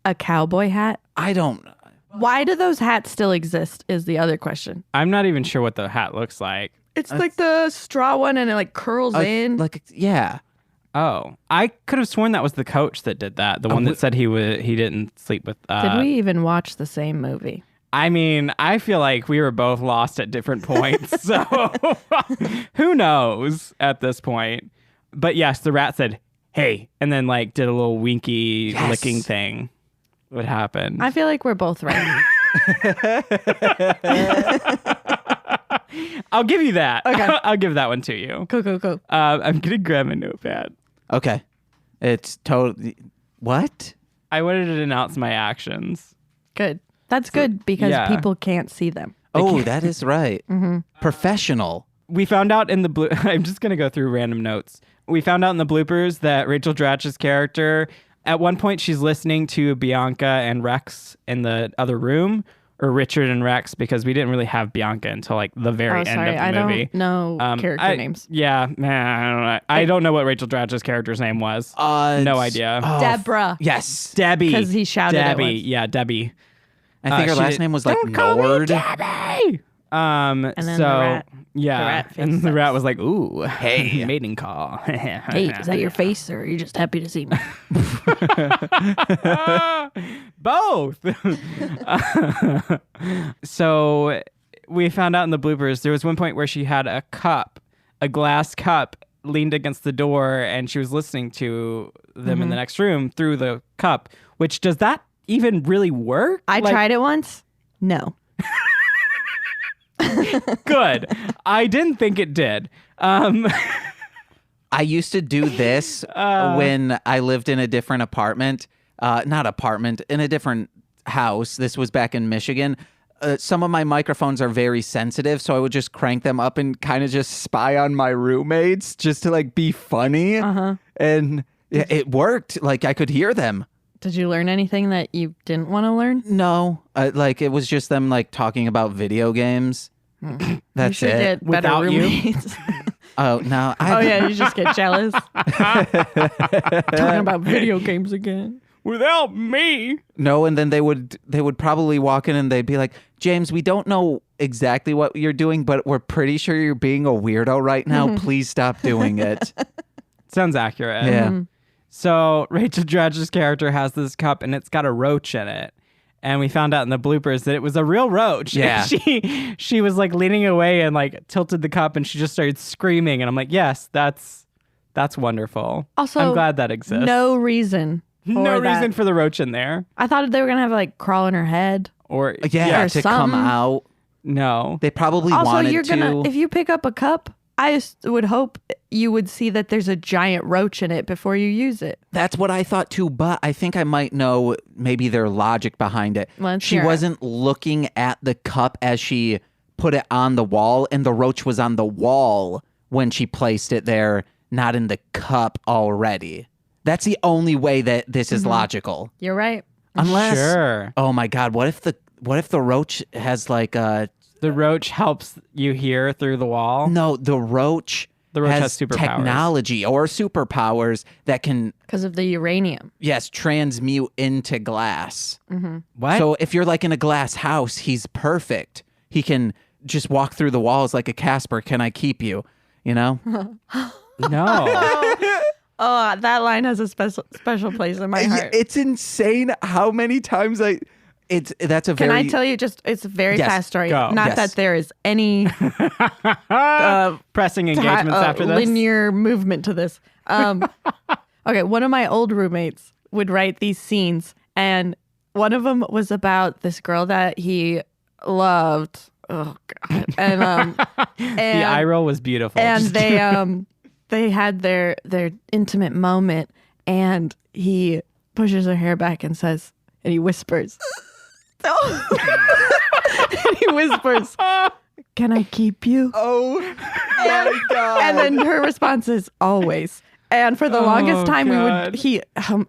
a cowboy hat? I don't. Why do those hats still exist is the other question. I'm not even sure what the hat looks like. It's like the straw one and it like curls in. Yeah. Oh, I could have sworn that was the coach that did that. The one that said he didn't sleep with. Did we even watch the same movie? I mean, I feel like we were both lost at different points. So who knows at this point? But yes, the rat said, "Hey," and then like did a little winky licking thing. What happened? I feel like we're both right. I'll give you that. Okay. I'll give that one to you. Cool. I'm gonna grab a notepad. Okay. It's totally... What? I wanted to announce my actions. Good. That's good because people can't see them. Oh, that is right. Mm-hmm. Professional. We found out in the I'm just gonna go through random notes. We found out in the bloopers that Rachel Dratch's character, at one point, she's listening to Bianca and Rex in the other room, or Richard and Rex, because we didn't really have Bianca until like the very end of the movie. I don't know character names. Yeah, I don't know what Rachel Dratch's character's name was. No idea. Deborah. Yes. Debbie. Because he shouted Debbie. at once. Yeah, Debbie. I think her last name was like Don't call me Nord. Debbie! And then the rat. Yeah. The rat face and the sucks. rat was like, "Ooh, Hey. mating call." Hey, is that your face or are you just happy to see me? Both. So we found out in the bloopers there was one point where she had a glass cup leaned against the door, and she was listening to them in the next room through the cup. Which, does that even really work? I tried it once. No. Good. I didn't think it did. I used to do this when I lived in a different apartment. In a different house. This was back in Michigan. Some of my microphones are very sensitive, so I would just crank them up and kind of just spy on my roommates just to like be funny. And it worked. Like I could hear them. Did you learn anything that you didn't want to learn? No, like it was just them like talking about video games. That's you it. Get better Without you? roommates. Oh no! You just get jealous. Talking about video games again. Without me. No, and then they would probably walk in and they'd be like, "James, we don't know exactly what you're doing, but we're pretty sure you're being a weirdo right now. Please stop doing it." Sounds accurate. Yeah. So Rachel Dratch's character has this cup and it's got a roach in it. And we found out in the bloopers that it was a real roach. Yeah. She was like leaning away and like tilted the cup and she just started screaming. And I'm like, yes, that's wonderful. Also, I'm glad that exists. No reason. No reason for the roach in there. I thought they were going to have like crawl in her head. Or Yeah, Or to come something. out. no. They probably Also, wanted you're to. going to, if you pick up a cup, I just would hope you would see that there's a giant roach in it before you use it. That's what I thought too, but I think I might know maybe their logic behind it. Let's She hear it. wasn't looking at the cup as she put it on the wall, and the roach was on the wall when she placed it there, not in the cup already. That's the only way that this is logical. You're right. Unless, Sure. oh my God, what if the roach has like a The roach helps you hear through the wall. no, the roach has superpowers. technology or superpowers that can Because of the uranium. transmute into glass. What? So if you're like in a glass house, he's perfect. He can just walk through the walls like a Casper. Can I keep you? You know? no. Oh, that line has a special place in my heart. It's insane how many times that's a Can very I tell you it's a very Yes, fast story. go. Not Yes. that there is any Pressing engagements after this. linear movement to this. Okay, one of my old roommates would write these scenes, and one of them was about this girl that he loved. Oh God! And The eye roll was beautiful. and Just- they had their intimate moment, and he pushes her hair back and says, and he whispers, and he whispers, "Can I keep you?" Oh my God. And then her response is always. And for the longest time, God.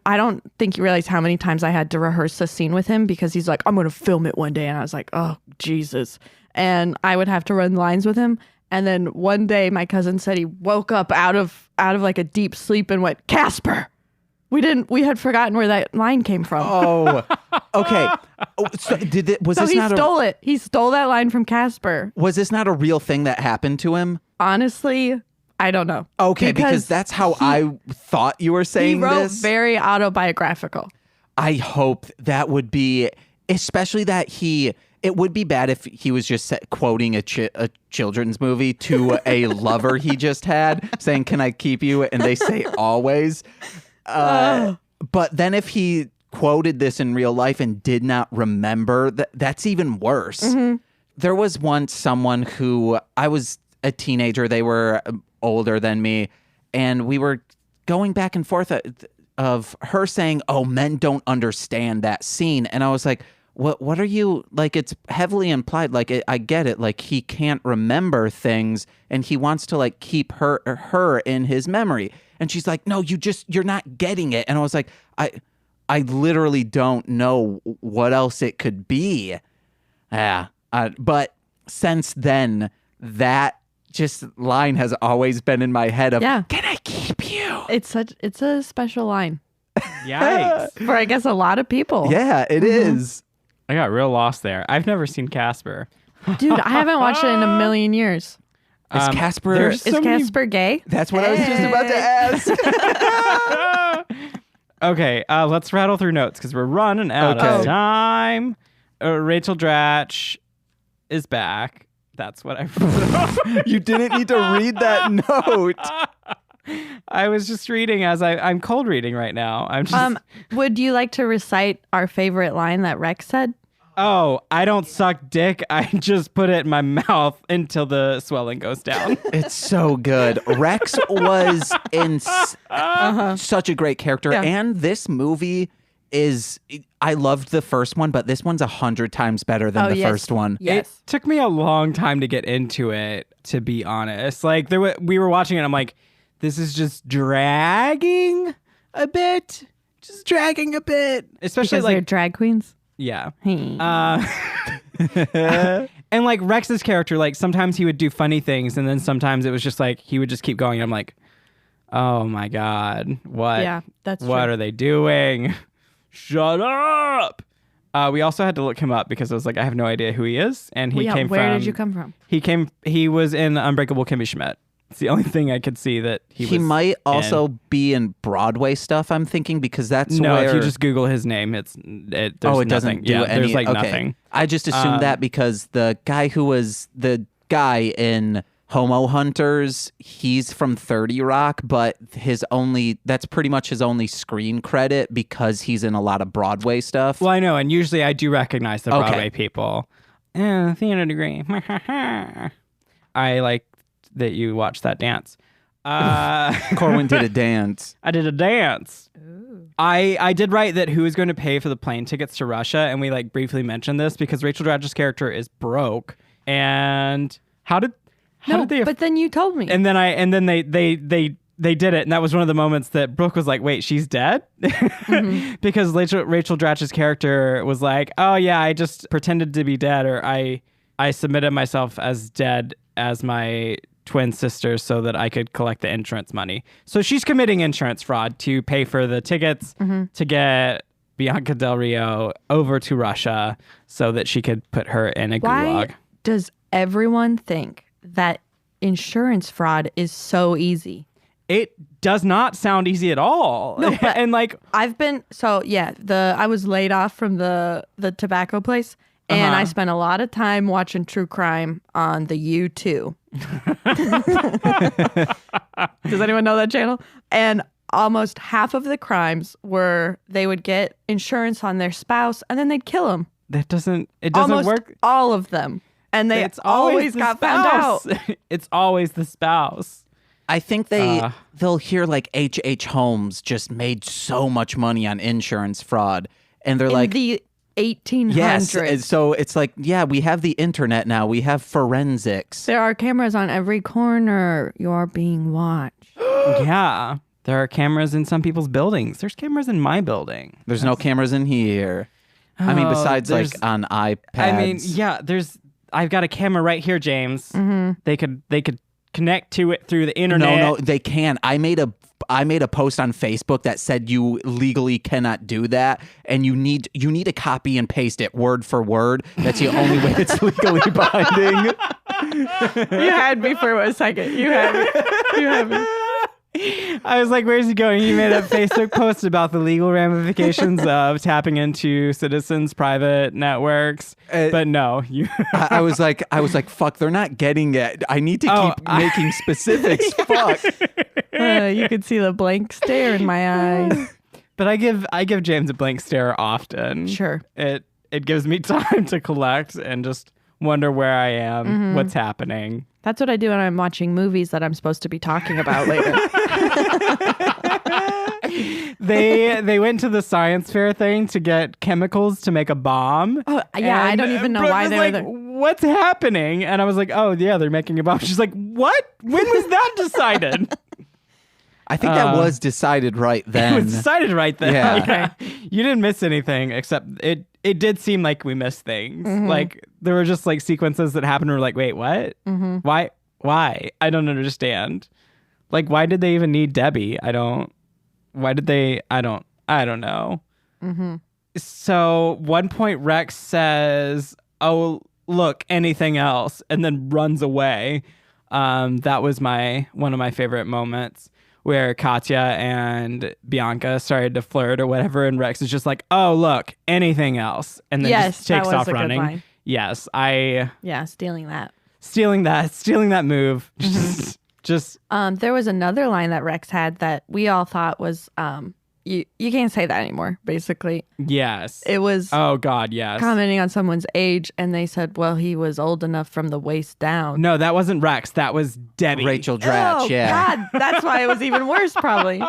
I don't think you realize how many times I had to rehearse a scene with him because he's like, I'm going to film it one day. And I was like, oh, Jesus. And I would have to run lines with him. And then one day my cousin said he woke up out of like a deep sleep and went, Casper. We had forgotten where that line came from. Oh, okay. So he stole it. He stole that line from Casper. Was this not a real thing that happened to him? Honestly, I don't know. Okay, because that's how I thought you were saying he wrote this. very autobiographical. I hope that would be, especially that it would be bad if he was just quoting a children's movie to a lover he just had, saying, "Can I keep you?" And they say always. But then if he quoted this in real life and did not remember, that's even worse. Mm-hmm. There was once someone who, I was a teenager, they were older than me, and we were going back and forth of her saying, "Oh, men don't understand that scene." And I was like, what are you, like, it's heavily implied, like, I get it, like, he can't remember things and he wants to, like, keep her in his memory. And she's like, "No, you're not getting it." And I was like, I literally don't know what else it could be. Yeah. But since then, that just line has always been in my head of, "Can I keep you?" It's a special line. Yikes. For, I guess, a lot of people. Yeah, it is. I got real lost there. I've never seen Casper. Dude, I haven't watched it in a million years. Is Casper Casper gay? That's what I was just about to ask. Okay, let's rattle through notes because we're running out of time. Rachel Dratch is back. That's what I wrote. You didn't need to read that note. I was just reading as I'm cold reading right now. I'm just. Would you like to recite our favorite line that Rex said? Oh, I don't suck dick. I just put it in my mouth until the swelling goes down. It's so good. Rex was in such a great character. Yeah. And this movie is, I loved the first one, but this one's 100 times better than the first one. Yes. It took me a long time to get into it, to be honest. Like, we were watching it, and I'm like, this is just dragging a bit. Just dragging a bit. Especially because like they're drag queens? Yeah. Hey. And like Rex's character, like sometimes he would do funny things, and then sometimes it was just like he would just keep going. And I'm like, oh my God, what? Yeah, that's what true. are they doing? Shut up. We also had to look him up because I was like, I have no idea who he is, and he came from. Where did you come from? He was in Unbreakable Kimmy Schmidt. It's the only thing I could see that he was. He might also be in Broadway stuff, I'm thinking, because that's no. where... If you just Google his name, there's it nothing. doesn't do any... There's like nothing. I just assumed that because the guy who was the guy in Homo Hunters, he's from 30 Rock, but that's pretty much his only screen credit because he's in a lot of Broadway stuff. Well, I know, and usually I do recognize the Broadway people. Theater degree. I like that you watched that dance. Corwyn did a dance. I did a dance. Ooh. I did write that who is going to pay for the plane tickets to Russia, and we like briefly mentioned this because Rachel Dratch's character is broke. And how did they? But then you told me. And then they did it, and that was one of the moments that Brooke was like, "Wait, she's dead," mm-hmm. Because Rachel Dratch's character was like, "Oh yeah, I just pretended to be dead, or I submitted myself as dead as my twin sisters so that I could collect the insurance money." So she's committing insurance fraud to pay for the tickets to get Bianca Del Rio over to Russia so that she could put her in a gulag. Why does everyone think that insurance fraud is so easy? It does not sound easy at all. No, but and like I was laid off from the tobacco place. And I spent a lot of time watching true crime on the U2. Does anyone know that channel? And almost half of the crimes were they would get insurance on their spouse and then they'd kill them. It doesn't almost work. All of them. And they always got found out. It's always the spouse. I think they'll hear like H.H. Holmes just made so much money on insurance fraud. And they're like... the 1800s. Yes, so it's like, yeah, we have the internet now. We have forensics. There are cameras on every corner. You're being watched. Yeah, there are cameras in some people's buildings. There's cameras in my building. There's no cameras in here. I mean, besides like on iPads. I mean, yeah, I've got a camera right here, James. Mm-hmm. They could connect to it through the internet. No, they can. I made I made a post on Facebook that said you legally cannot do that, and you need to copy and paste it word for word. That's the only way it's legally binding. You had me for a second. You had me. I was like, where's he going? He made a Facebook post about the legal ramifications of tapping into citizens' private networks. But no, you. I was like, fuck, they're not getting it. I need to keep making specifics. Fuck. You could see the blank stare in my eyes. But I give James a blank stare often. Sure. It gives me time to collect and just wonder where I am, what's happening. That's what I do when I'm watching movies that I'm supposed to be talking about later. They went to the science fair thing to get chemicals to make a bomb. Oh, yeah, I don't even know Brooke why was they were like, there. what's happening? And I was like, oh, yeah, they're making a bomb. She's like, what? When was that decided? I think that was decided right then. It was decided right then. Yeah. Okay. You didn't miss anything, except it did seem like we missed things. Like there were just like sequences that happened. We're like, wait, what? Why? I don't understand. Like, why did they even need Debbie? I don't know. So one point Rex says, oh, look, anything else, and then runs away. That was one of my favorite moments, where Katya and Bianca started to flirt or whatever, and Rex is just like, oh, look, anything else, and then just takes off running. Line. Yes, stealing that. stealing that move. Just there was another line that Rex had that we all thought was you can't say that anymore, basically. yes. It was Oh God, yes. commenting on someone's age, and they said, well, he was old enough from the waist down. No, that wasn't Rex. That was Debbie. Rachel Dratch, Oh, yeah. God, that's why it was even worse, probably.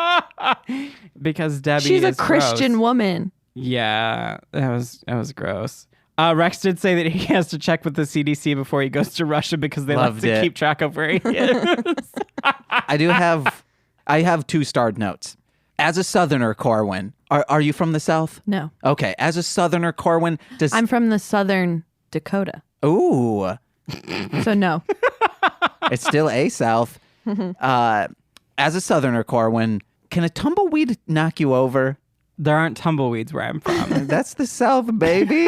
Because Debbie She's a is Christian gross. woman. Yeah, that was gross. Rex did say that he has to check with the CDC before he goes to Russia because they Loved like to it. keep track of where he is. I have 2-starred notes. As a Southerner, Corwyn, are you from the South? No. Okay. As a Southerner, Corwyn, I'm from the Southern Dakota. Ooh, So no. it's still a South. As a Southerner, Corwyn, can a tumbleweed knock you over? There aren't tumbleweeds where I'm from. That's the South, baby.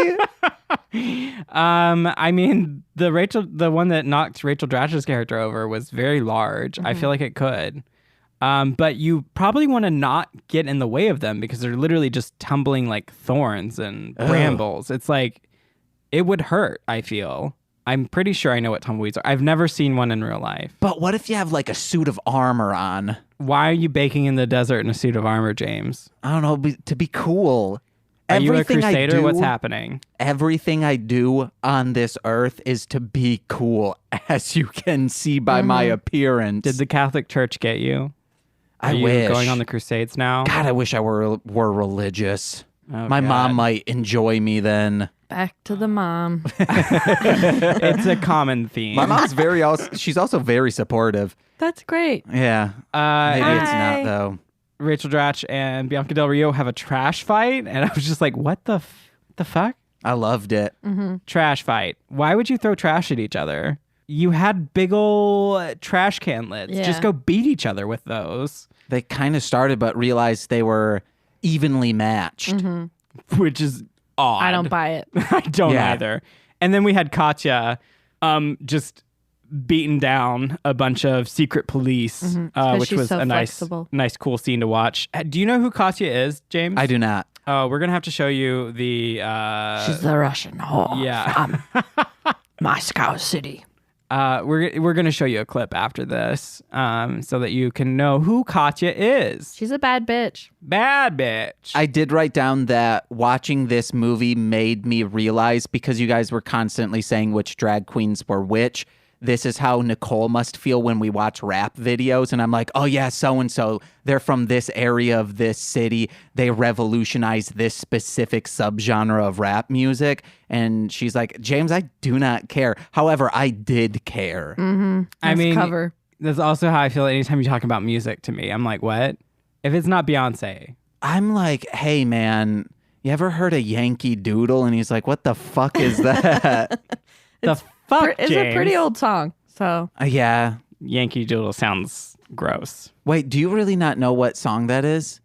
I mean, the one that knocked Rachel Dratch's character over was very large. I feel like it could. But you probably want to not get in the way of them because they're literally just tumbling like thorns and brambles. It's like, it would hurt, I feel. I'm pretty sure I know what tumbleweeds are. I've never seen one in real life. But what if you have like a suit of armor on? Why are you baking in the desert in a suit of armor, James? I don't know, to be cool. Are you a Everything I crusader? do- What's happening? Everything I do on this earth is to be cool, as you can see by my appearance. Did the Catholic Church get you? I Are you wish. going on the Crusades now? God, I wish I were religious. Oh, My God. mom might enjoy me then. Back to the mom. It's a common theme. My mom's she's also very supportive. That's great. Yeah. Maybe it's Hi. not though. Rachel Dratch and Bianca Del Rio have a trash fight, and I was just like, what the fuck? I loved it. Trash fight. Why would you throw trash at each other? You had big ol' trash can lids. Yeah. Just go beat each other with those. They kind of started but realized they were evenly matched. Which is odd. I don't buy it. I don't Yeah. either. And then we had Katya just beating down a bunch of secret police, 'cause which she's was so a flexible. nice, cool scene to watch. Do you know who Katya is, James? I do not. Oh, we're gonna have to show you the. She's the Russian whore Yeah. from Moscow City. We're gonna show you a clip after this, so that you can know who Katya is. She's a bad bitch. Bad bitch. I did write down that watching this movie made me realize, because you guys were constantly saying which drag queens were which, this is how Nicole must feel when we watch rap videos. And I'm like, oh yeah, so-and-so, they're from this area of this city. They revolutionized this specific subgenre of rap music. And she's like, James, I do not care. However, I did care. I Nice mean, cover. that's also how I feel anytime you talk about music to me. I'm like, what? If it's not Beyonce, I'm like, hey man, you ever heard of Yankee Doodle? And he's like, what the fuck is that? the fuck, It's James? a pretty old song. So Yeah. Yankee Doodle sounds gross. Wait, do you really not know what song that is?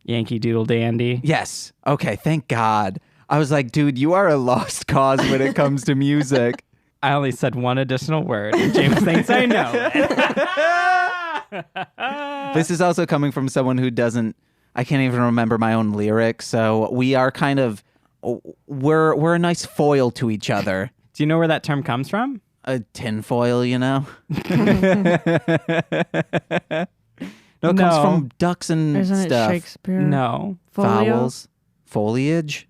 Yankee Doodle Dandy. Yes. Okay, thank God. I was like, dude, you are a lost cause when it comes to music. I only said one additional word. James thinks I know it. This is also coming from someone who I can't even remember my own lyrics. So we are kind of, we're a nice foil to each other. Do you know where that term comes from? A tinfoil, you know? No, it comes from ducks and Isn't stuff. it Shakespeare? No. Folio? Vowels. Foliage.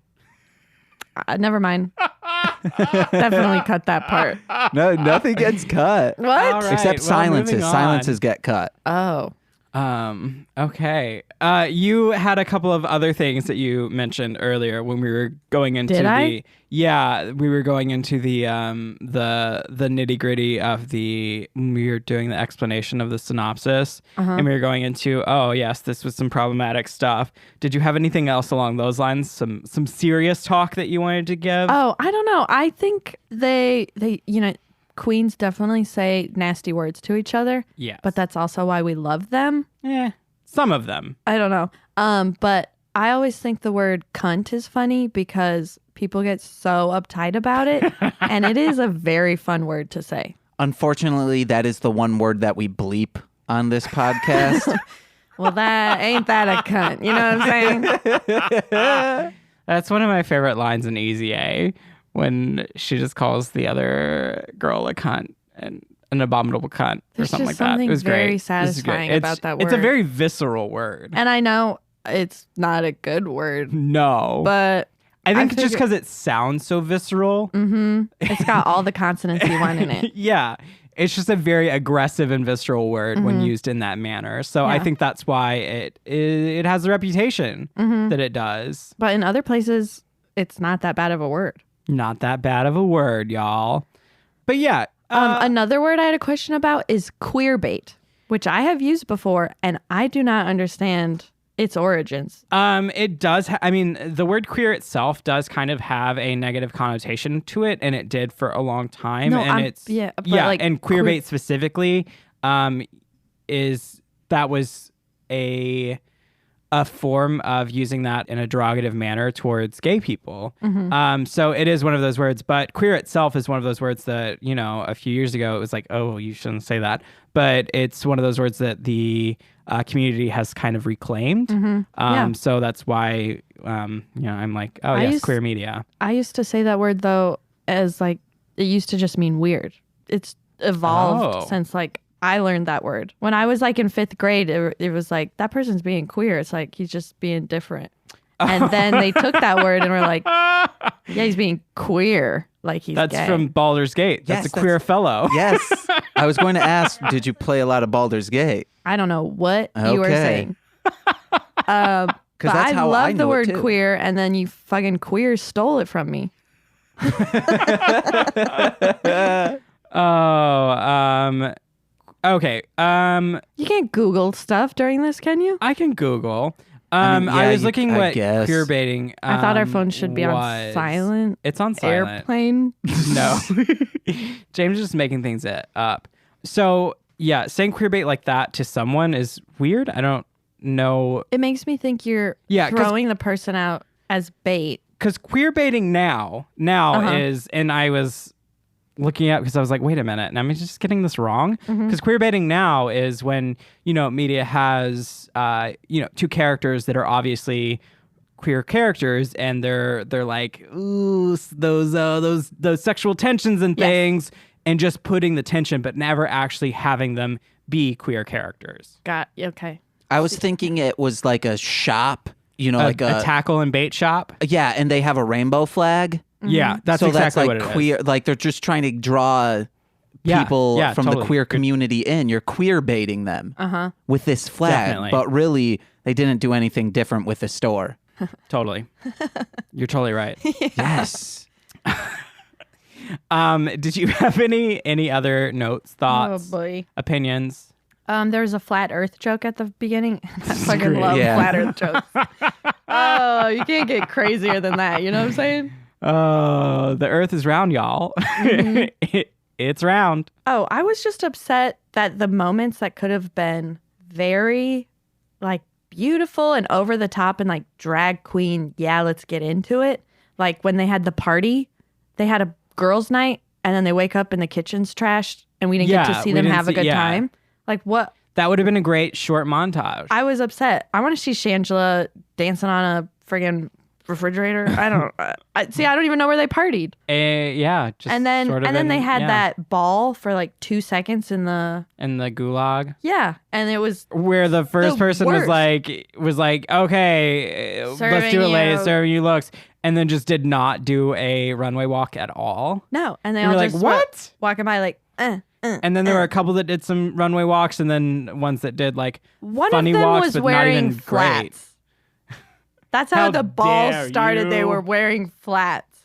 Never mind. Definitely cut that part. No, nothing gets cut. What? All right. Except well, silences. moving on. Silences get cut. Oh. Okay. You had a couple of other things that you mentioned earlier when we were going into Did I? Yeah, we were going into the nitty-gritty of when we were doing the explanation of the synopsis, and we were going into, oh yes, this was some problematic stuff. Did you have anything else along those lines? Some serious talk that you wanted to give? Oh, I don't know. I think they queens definitely say nasty words to each other. Yes. But that's also why we love them. Some of them. I don't know. But I always think the word cunt is funny because people get so uptight about it. And it is a very fun word to say. Unfortunately, that is the one word that we bleep on this podcast. Well, ain't that a cunt? You know what I'm saying? That's one of my favorite lines in Easy A, when she just calls the other girl a cunt and an abominable cunt or There's something just like that. something It was very great. This is great. satisfying about that It's a word. very visceral word. And I know it's not a good word, No. but I think figure- just because it sounds so visceral. it's got all the consonants you want in it. Yeah. It's just a very aggressive and visceral word when used in that manner. So I Yeah. think that's why it has the reputation that it does. But in other places, it's not that bad of a word. Not that bad of a word, y'all. But yeah. Another word I had a question about is queer bait, which I have used before, and I do not understand its origins. It does. The word queer itself does kind of have a negative connotation to it, and it did for a long time. No, and like and queer bait specifically, was a form of using that in a derogative manner towards gay people. So it is one of those words, but queer itself is one of those words that, a few years ago it was like, oh, you shouldn't say that. But it's one of those words that the community has kind of reclaimed. So that's why, I'm like, oh, yes, queer media. I used to say that word, though, as like, it used to just mean weird. It's evolved since like, I learned that word. When I was like in 5th grade, it was like, that person's being queer. It's like, he's just being different. And then they took that word and were like, yeah, he's being queer. Like he's That's gay. from Baldur's Gate. That's Yes, a queer fellow. Yes. I was going to ask, did you play a lot of Baldur's Gate? I don't know what you were Okay. saying. But that's I how love I the knew it word too. queer, and then you fucking queer stole it from me. Okay. You can't Google stuff during this, can you? I can Google. I mean, I yeah, was looking I what guess. queer baiting. I thought our phone should be on was. silent. It's on silent. Airplane. No. James is just making things up. So yeah, saying queer bait like that to someone is weird. I don't know. It makes me think you're Yeah, 'cause- throwing the person out as bait. Because queer baiting now is, and I was looking at, because I was like, wait a minute, and I'm just getting this wrong. Because queer baiting now is when, media has, two characters that are obviously queer characters, and they're like, ooh, those sexual tensions and things, and just putting the tension, but never actually having them be queer characters. Okay. I was thinking it was like a shop, Like a tackle and bait shop. yeah, and they have a rainbow flag. Yeah, that's so exactly that's like what it queer, is. like they're just trying to draw people from the totally. queer community in. You're queer baiting them with this flag, Definitely. but really they didn't do anything different with the store. Totally. You're totally right. Yes. Did you have any other notes, thoughts, boy. opinions? There was a flat Earth joke at the beginning. I fucking great. love Yeah. flat Earth jokes. Oh, you can't get crazier than that. You know what I'm saying? Oh, the Earth is round, y'all. It's round. Oh, I was just upset that the moments that could have been very like beautiful and over the top and like drag queen, yeah, let's get into it. Like when they had the party, they had a girls' night and then they wake up and the kitchen's trashed and we didn't get to see them have a good time. Like what? That would have been a great short montage. I was upset. I want to see Shangela dancing on a friggin' refrigerator. I don't I don't even know where they partied. Yeah, just and then sort of they had that ball for like 2 seconds in the gulag. Yeah, and it was where the first person was like, okay, let's do it, ladies, serving you looks, and then just did not do a runway walk at all. No, and they all all just like, what? Walking by like, and then there were a couple that did some runway walks, and then ones that did like one funny of them walks, was but wearing not even flats. great. That's how the ball dare started. They you. were wearing flats.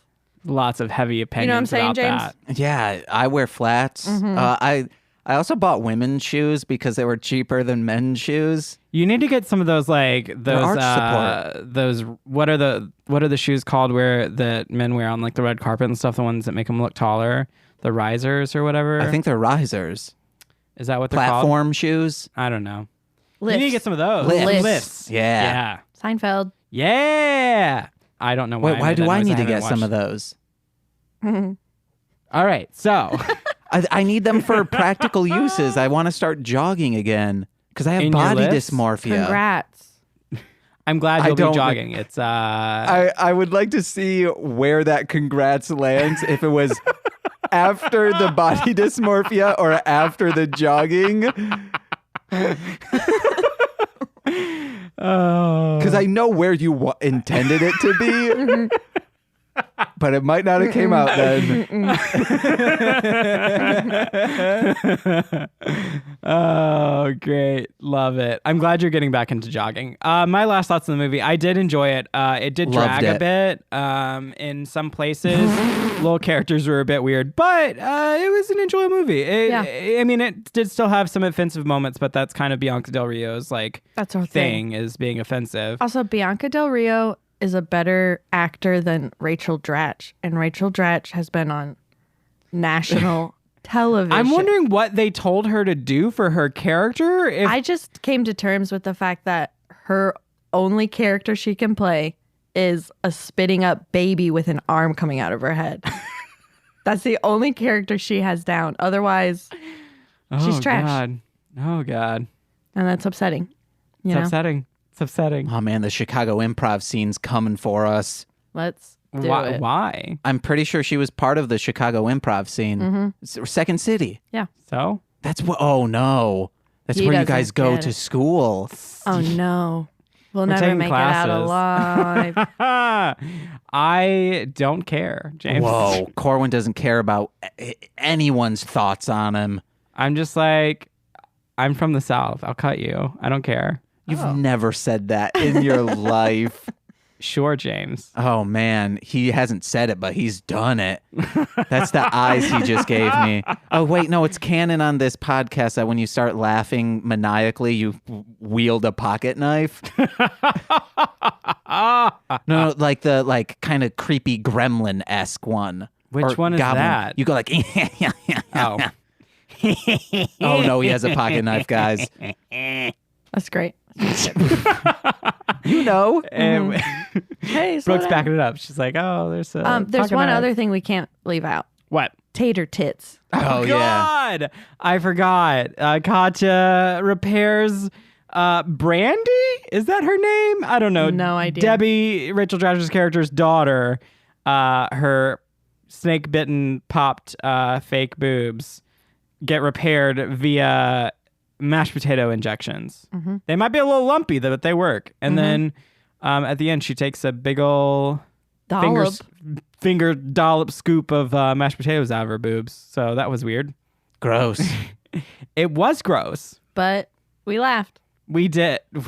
Lots of heavy opinions. You know what I'm saying, about James? that. Yeah, I wear flats. I also bought women's shoes because they were cheaper than men's shoes. You need to get some of those arch support. those what are the shoes called where the men wear on like the red carpet and stuff, the ones that make them look taller, the risers or whatever. I think they're risers. Is that what they're Platform called? shoes. I don't know. Lifts. You need to get some of those. Lifts. Yeah. Yeah. Seinfeld. Yeah. I don't know why. Wait, why do I need to get watched. some of those? All right, so I need them for practical uses. I want to start jogging again because I have In your body lifts? dysmorphia. Congrats. I'm glad you'll be jogging. It's I would like to see where that congrats lands. If it was after the body dysmorphia or after the jogging. Because I know where you intended it to be, but it might not have came out then. Oh, great. Love it. I'm glad you're getting back into jogging. My last thoughts on the movie, I did enjoy it. It did drag a bit in some places. Little characters were a bit weird, but it was an enjoyable movie. I mean, it did still have some offensive moments, but that's kind of Bianca Del Rio's that's her thing is being offensive. Also, Bianca Del Rio is a better actor than Rachel Dratch, and Rachel Dratch has been on national television. I'm wondering what they told her to do for her character. I just came to terms with the fact that her only character she can play is a spitting up baby with an arm coming out of her head. That's the only character she has down. Otherwise, she's trash. Oh, God. And that's upsetting. It's upsetting. It's upsetting. Oh, man, the Chicago improv scene's coming for us. Let's do it. Why? I'm pretty sure she was part of the Chicago improv scene. Second City. Yeah. So? That's what. Oh, no. That's He where you doesn't guys go get to it. school. Oh, no. We'll We're never taking make it out alive. I don't care, James. Whoa. Corwyn doesn't care about anyone's thoughts on him. I'm just like, I'm from the South. I'll cut you. I don't care. You've never said that in your life. Sure, James. Oh, man. He hasn't said it, but he's done it. That's the eyes he just gave me. Oh, wait. No, it's canon on this podcast that when you start laughing maniacally, you wield a pocket knife. No, like the kind of creepy gremlin-esque one. Which one is that? You go like, Oh. oh, no, he has a pocket knife, guys. That's great. You know. Hey, Brooke's backing it up. She's like, oh, there's a there's pocket one knife. other thing we can't leave out. What? Tater tits. Oh, yeah. God, I forgot. Katya repairs Brandy? Is that her name? I don't know. No idea. Debbie, Rachel Dratch's character's daughter, her snake-bitten, popped fake boobs get repaired via mashed potato injections. Mm-hmm. They might be a little lumpy, but they work. And then at the end, she takes a big ol' Dollop. finger dollop scoop of mashed potatoes out of her boobs. So that was weird. Gross. It was gross. But we laughed. We did. We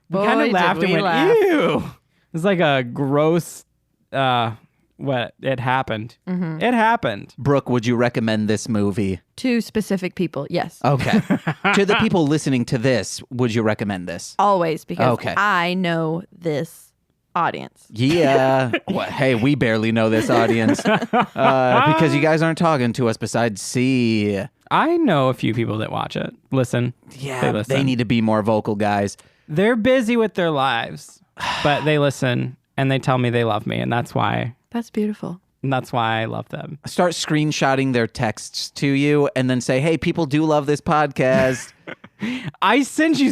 Boy, kind of did laughed and we went, laugh. ew. It's like a gross, it happened. It happened. Brooke, would you recommend this movie? To specific people, yes. Okay. To the people listening to this, would you recommend this? Always, because Okay. I know this audience. Yeah. Well, hey, we barely know this audience because you guys aren't talking to us besides C. I know a few people that watch it. Listen. Yeah, they need to be more vocal, guys. They're busy with their lives, but they listen and they tell me they love me, and that's why. That's beautiful. And that's why I love them. Start screenshotting their texts to you and then say, hey, people do love this podcast. I send you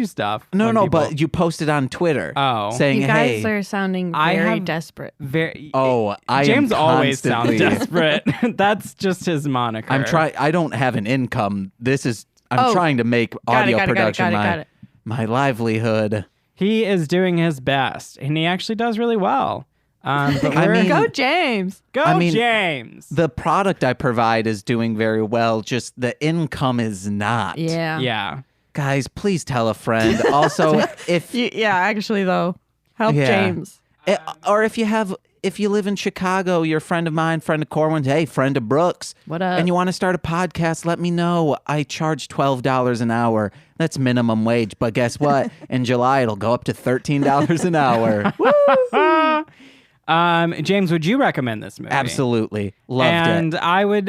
stuff. No, but you posted on Twitter. Oh. Saying, You guys hey. are sounding very desperate. James always sounds desperate. That's just his moniker. I don't have an income. I'm trying to make audio production my livelihood. He is doing his best, and he actually does really well. But Go James. James. The product I provide is doing very well. Just the income is not. Yeah. Guys, please tell a friend. Also, if actually though, help James. Or if you live in Chicago, you're a friend of mine, friend of Corwyn's, hey, friend of Brooke's. What up? And you want to start a podcast, let me know. I charge $12 an hour. That's minimum wage. But guess what? In July, it'll go up to $13 an hour. Woo! James, would you recommend this movie? Absolutely. Loved it. And I would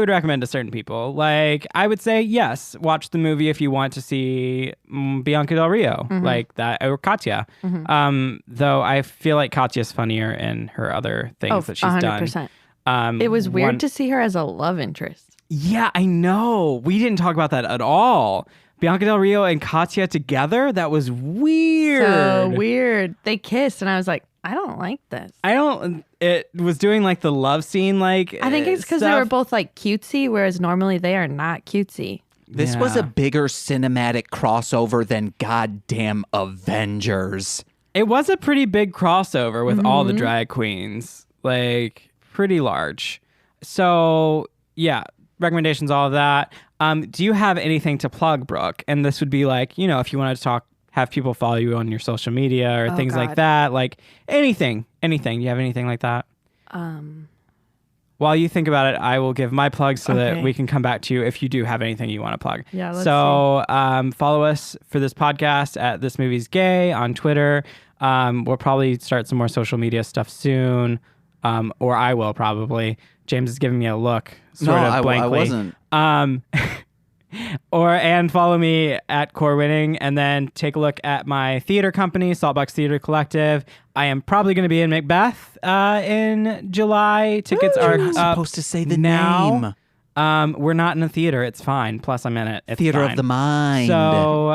recommend to certain people. Like, I would say, yes, watch the movie if you want to see Bianca Del Rio, like that, or Katya. Though I feel like Katya's funnier in her other things that she's 100%. Done. It was weird to see her as a love interest. Yeah, I know. We didn't talk about that at all. Bianca Del Rio and Katya together? That was weird. So weird. They kissed, and I was like, I don't like this. It was doing like the love scene, like I think it's because they were both like cutesy, whereas normally they are not cutesy. This was a bigger cinematic crossover than goddamn Avengers. It was a pretty big crossover with all the drag queens, like pretty large. So yeah, recommendations, all of that. Do you have anything to plug, Brooke? And this would be like, if you wanted to have people follow you on your social media or things like that, like anything. You have anything like that? While you think about it, I will give my plug so that we can come back to you if you do have anything you want to plug. Yeah, let's see. Follow us for this podcast at This Movie's Gay on Twitter. We'll probably start some more social media stuff soon, or I will probably. James is giving me a look, sort of blankly. I wasn't. And follow me at Corwinning, and then take a look at my theater company, Saltbox Theater Collective. I am probably going to be in Macbeth in July. Tickets are supposed to say the name. We're not in a theater. It's fine. Plus, I'm in it. It's Theater fine. of the mind. So,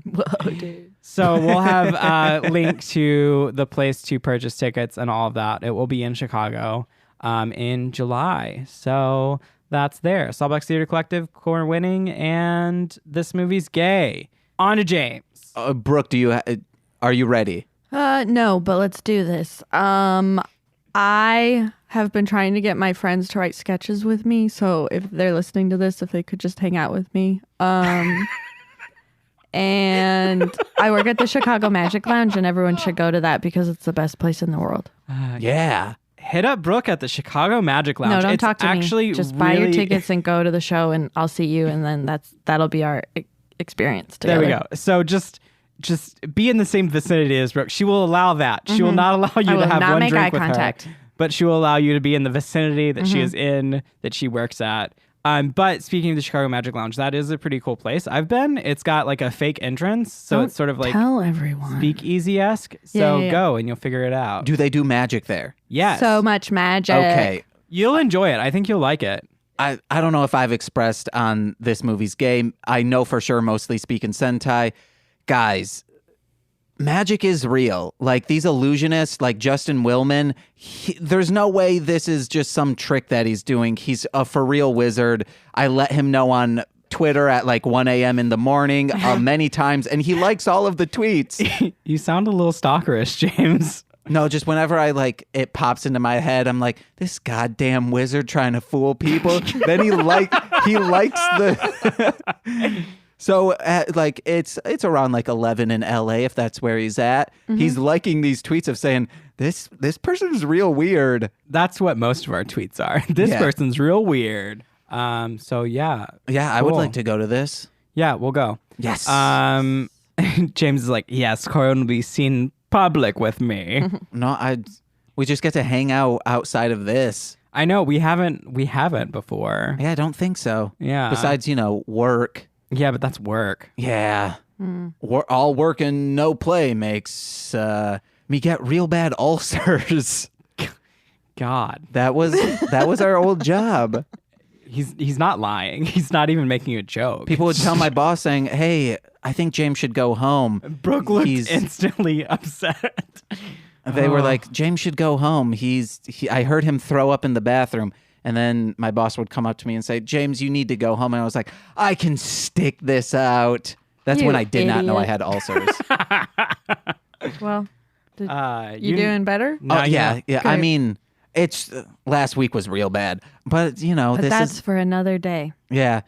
Whoa, dude. So we'll have a link to the place to purchase tickets and all of that. It will be in Chicago in July. So that's there. Saltbox Theater Collective, Corwinning, and This Movie's Gay. On to James. Brooke, are you ready? No, but let's do this. I have been trying to get my friends to write sketches with me. So if they're listening to this, if they could just hang out with me. And I work at the Chicago Magic Lounge, and everyone should go to that because it's the best place in the world. Yeah. Hit up Brooke at the Chicago Magic Lounge. No, don't talk to me. Just buy your tickets and go to the show, and I'll see you, and then that'll be our experience together. There we go. So just be in the same vicinity as Brooke. She will allow that. She will not allow you to have one drink with her, but she will allow you to be in the vicinity that she is in, that she works at. But speaking of the Chicago Magic Lounge, that is a pretty cool place. I've been. It's got like a fake entrance, so it's sort of like tell everyone speakeasy-esque. So go and you'll figure it out. Do they do magic there? Yes. So much magic. Okay. You'll enjoy it. I think you'll like it. I don't know if I've expressed on This Movie's Gay. I know for sure, mostly speaking Sentai. Guys, magic is real. Like these illusionists, like Justin Willman, there's no way this is just some trick that he's doing. He's a for real wizard. I let him know on Twitter at like 1 a.m. in the morning many times, and he likes all of the tweets. You sound a little stalkerish, James. No, just whenever it pops into my head, I'm like, this goddamn wizard trying to fool people. Then he likes the. So it's around like 11 in LA, if that's where he's at. He's liking these tweets of saying this person's real weird. That's what most of our tweets are. This person's real weird. So yeah. Yeah, I would like to go to this. Yeah, we'll go. Yes. James is like, yes, Corin will be seen public with me. No, we just get to hang out outside of this. I know we haven't before. Yeah, I don't think so. Yeah. Besides, work. Yeah, but that's work. Yeah. All work and no play makes me get real bad ulcers. God. That was our old job. He's not lying. He's not even making a joke. People would tell my boss saying, "Hey, I think James should go home." Brooke looked instantly upset. They were like, "James should go home. I heard him throw up in the bathroom." And then my boss would come up to me and say, "James, you need to go home." And I was like, "I can stick this out." That's when I did not know I had ulcers. Well, you doing better? Oh, yeah. Great. I mean, it's last week was real bad, but But this that's is for another day. yeah.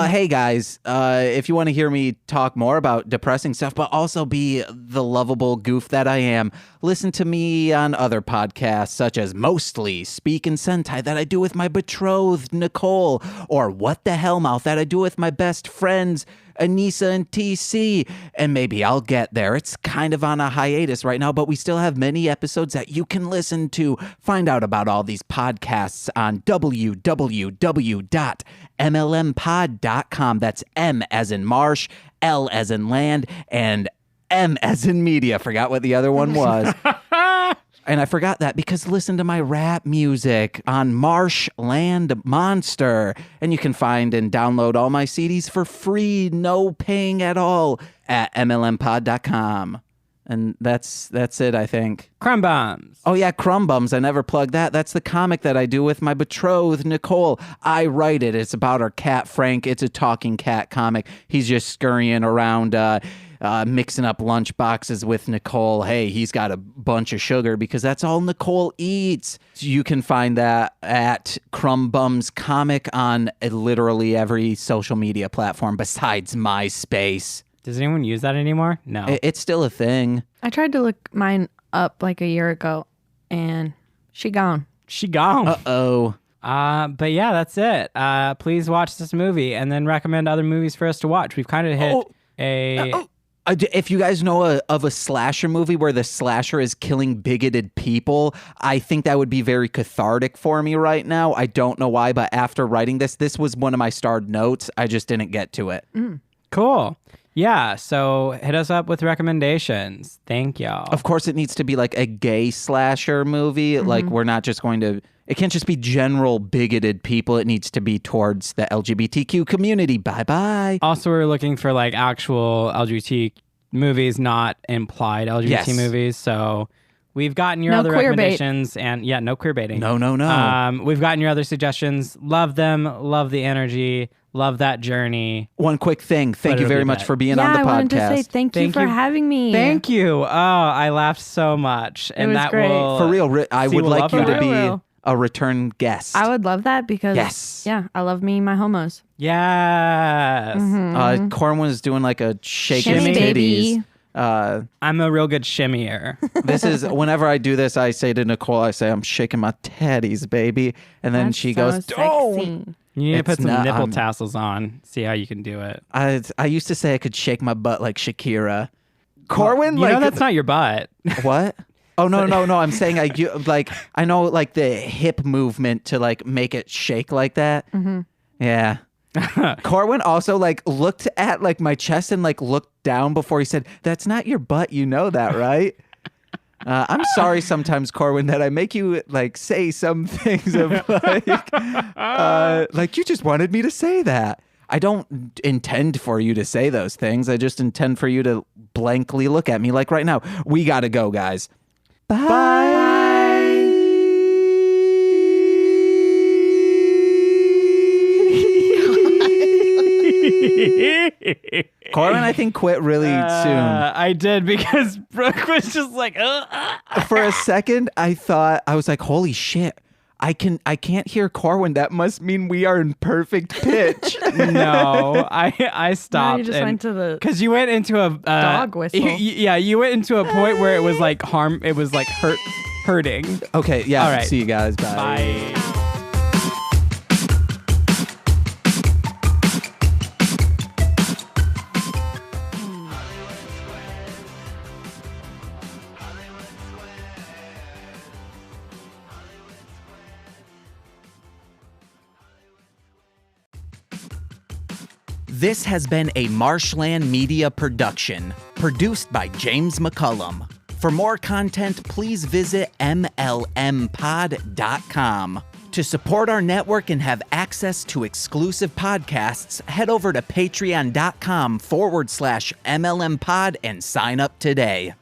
Hey guys, if you want to hear me talk more about depressing stuff, but also be the lovable goof that I am, listen to me on other podcasts such as Mostly Speak in Sentai that I do with my betrothed Nicole, or What the Hell Mouth that I do with my best friends Anissa and TC, and maybe I'll get there. It's kind of on a hiatus right now, but we still have many episodes that you can listen to. Find out about all these podcasts on www.mlmpod.com. That's M as in Marsh, L as in land, and M as in media. Forgot what the other one was. And I forgot that because listen to my rap music on Marshland Monster. And you can find and download all my CDs for free, no paying at all, at mlmpod.com. And that's it, I think. Crumb Bombs. Oh, yeah, Crumb Bums. I never plugged that. That's the comic that I do with my betrothed, Nicole. I write it. It's about our cat, Frank. It's a talking cat comic. He's just scurrying around, mixing up lunch boxes with Nicole. Hey, he's got a bunch of sugar because that's all Nicole eats. You can find that at Crumb Bums Comic on literally every social media platform besides MySpace. Does anyone use that anymore? No. It's still a thing. I tried to look mine up like a year ago, and she gone. She gone. Uh-oh. But yeah, that's it. Please watch this movie and then recommend other movies for us to watch. We've kind of hit If you guys know of a slasher movie where the slasher is killing bigoted people, I think that would be very cathartic for me right now. I don't know why, but after writing this was one of my starred notes. I just didn't get to it. Cool. Yeah, so hit us up with recommendations. Thank y'all. Of course, it needs to be like a gay slasher movie. Like, we're not just going to... It can't just be general bigoted people. It needs to be towards the LGBTQ community. Bye-bye. Also, we're looking for like actual LGBT movies, not implied LGBT movies. So we've gotten your other recommendations. And yeah, no queer baiting. No. We've gotten your other suggestions. Love them. Love the energy. Love that journey. One quick thing. Thank you very much for being on the podcast. I wanted to say thank you for having me. Thank you. Oh, I laughed so much. And was that great. For real, I would like you to be a return guest. I would love that because, I love me and my homos. Yes. Corwyn was doing like a shaking Shimmy, titties. baby. I'm a real good shimmier. This is whenever I do this, I say to Nicole, I say, "I'm shaking my titties, baby," and then she goes, "Don't." You need to put some not- nipple tassels on. See how you can do it. I used to say I could shake my butt like Shakira. Corwyn, You know that's not your butt. What? Oh no! I'm saying I know like the hip movement to like make it shake like that. Mm-hmm. Yeah. Corwyn also like looked at like my chest and like looked down before he said, "That's not your butt. You know that, right?" I'm sorry sometimes, Corwyn, that I make you like say some things of like you just wanted me to say that. I don't intend for you to say those things. I just intend for you to blankly look at me like right now. We gotta go, guys. Bye. Corwyn, I think, quit really soon. I did because Brooke was just like, For a second, I was like, holy shit. I can't hear Corwyn. That must mean we are in perfect pitch. No, I stopped. No, you just went to the because you went into a dog whistle. You went into a point where it was like It was like hurting. Okay, yeah. All right. See you guys. Bye. Bye. This has been a Marshland Media production, produced by James McCullum. For more content, please visit mlmpod.com. To support our network and have access to exclusive podcasts, head over to patreon.com/MLMpod and sign up today.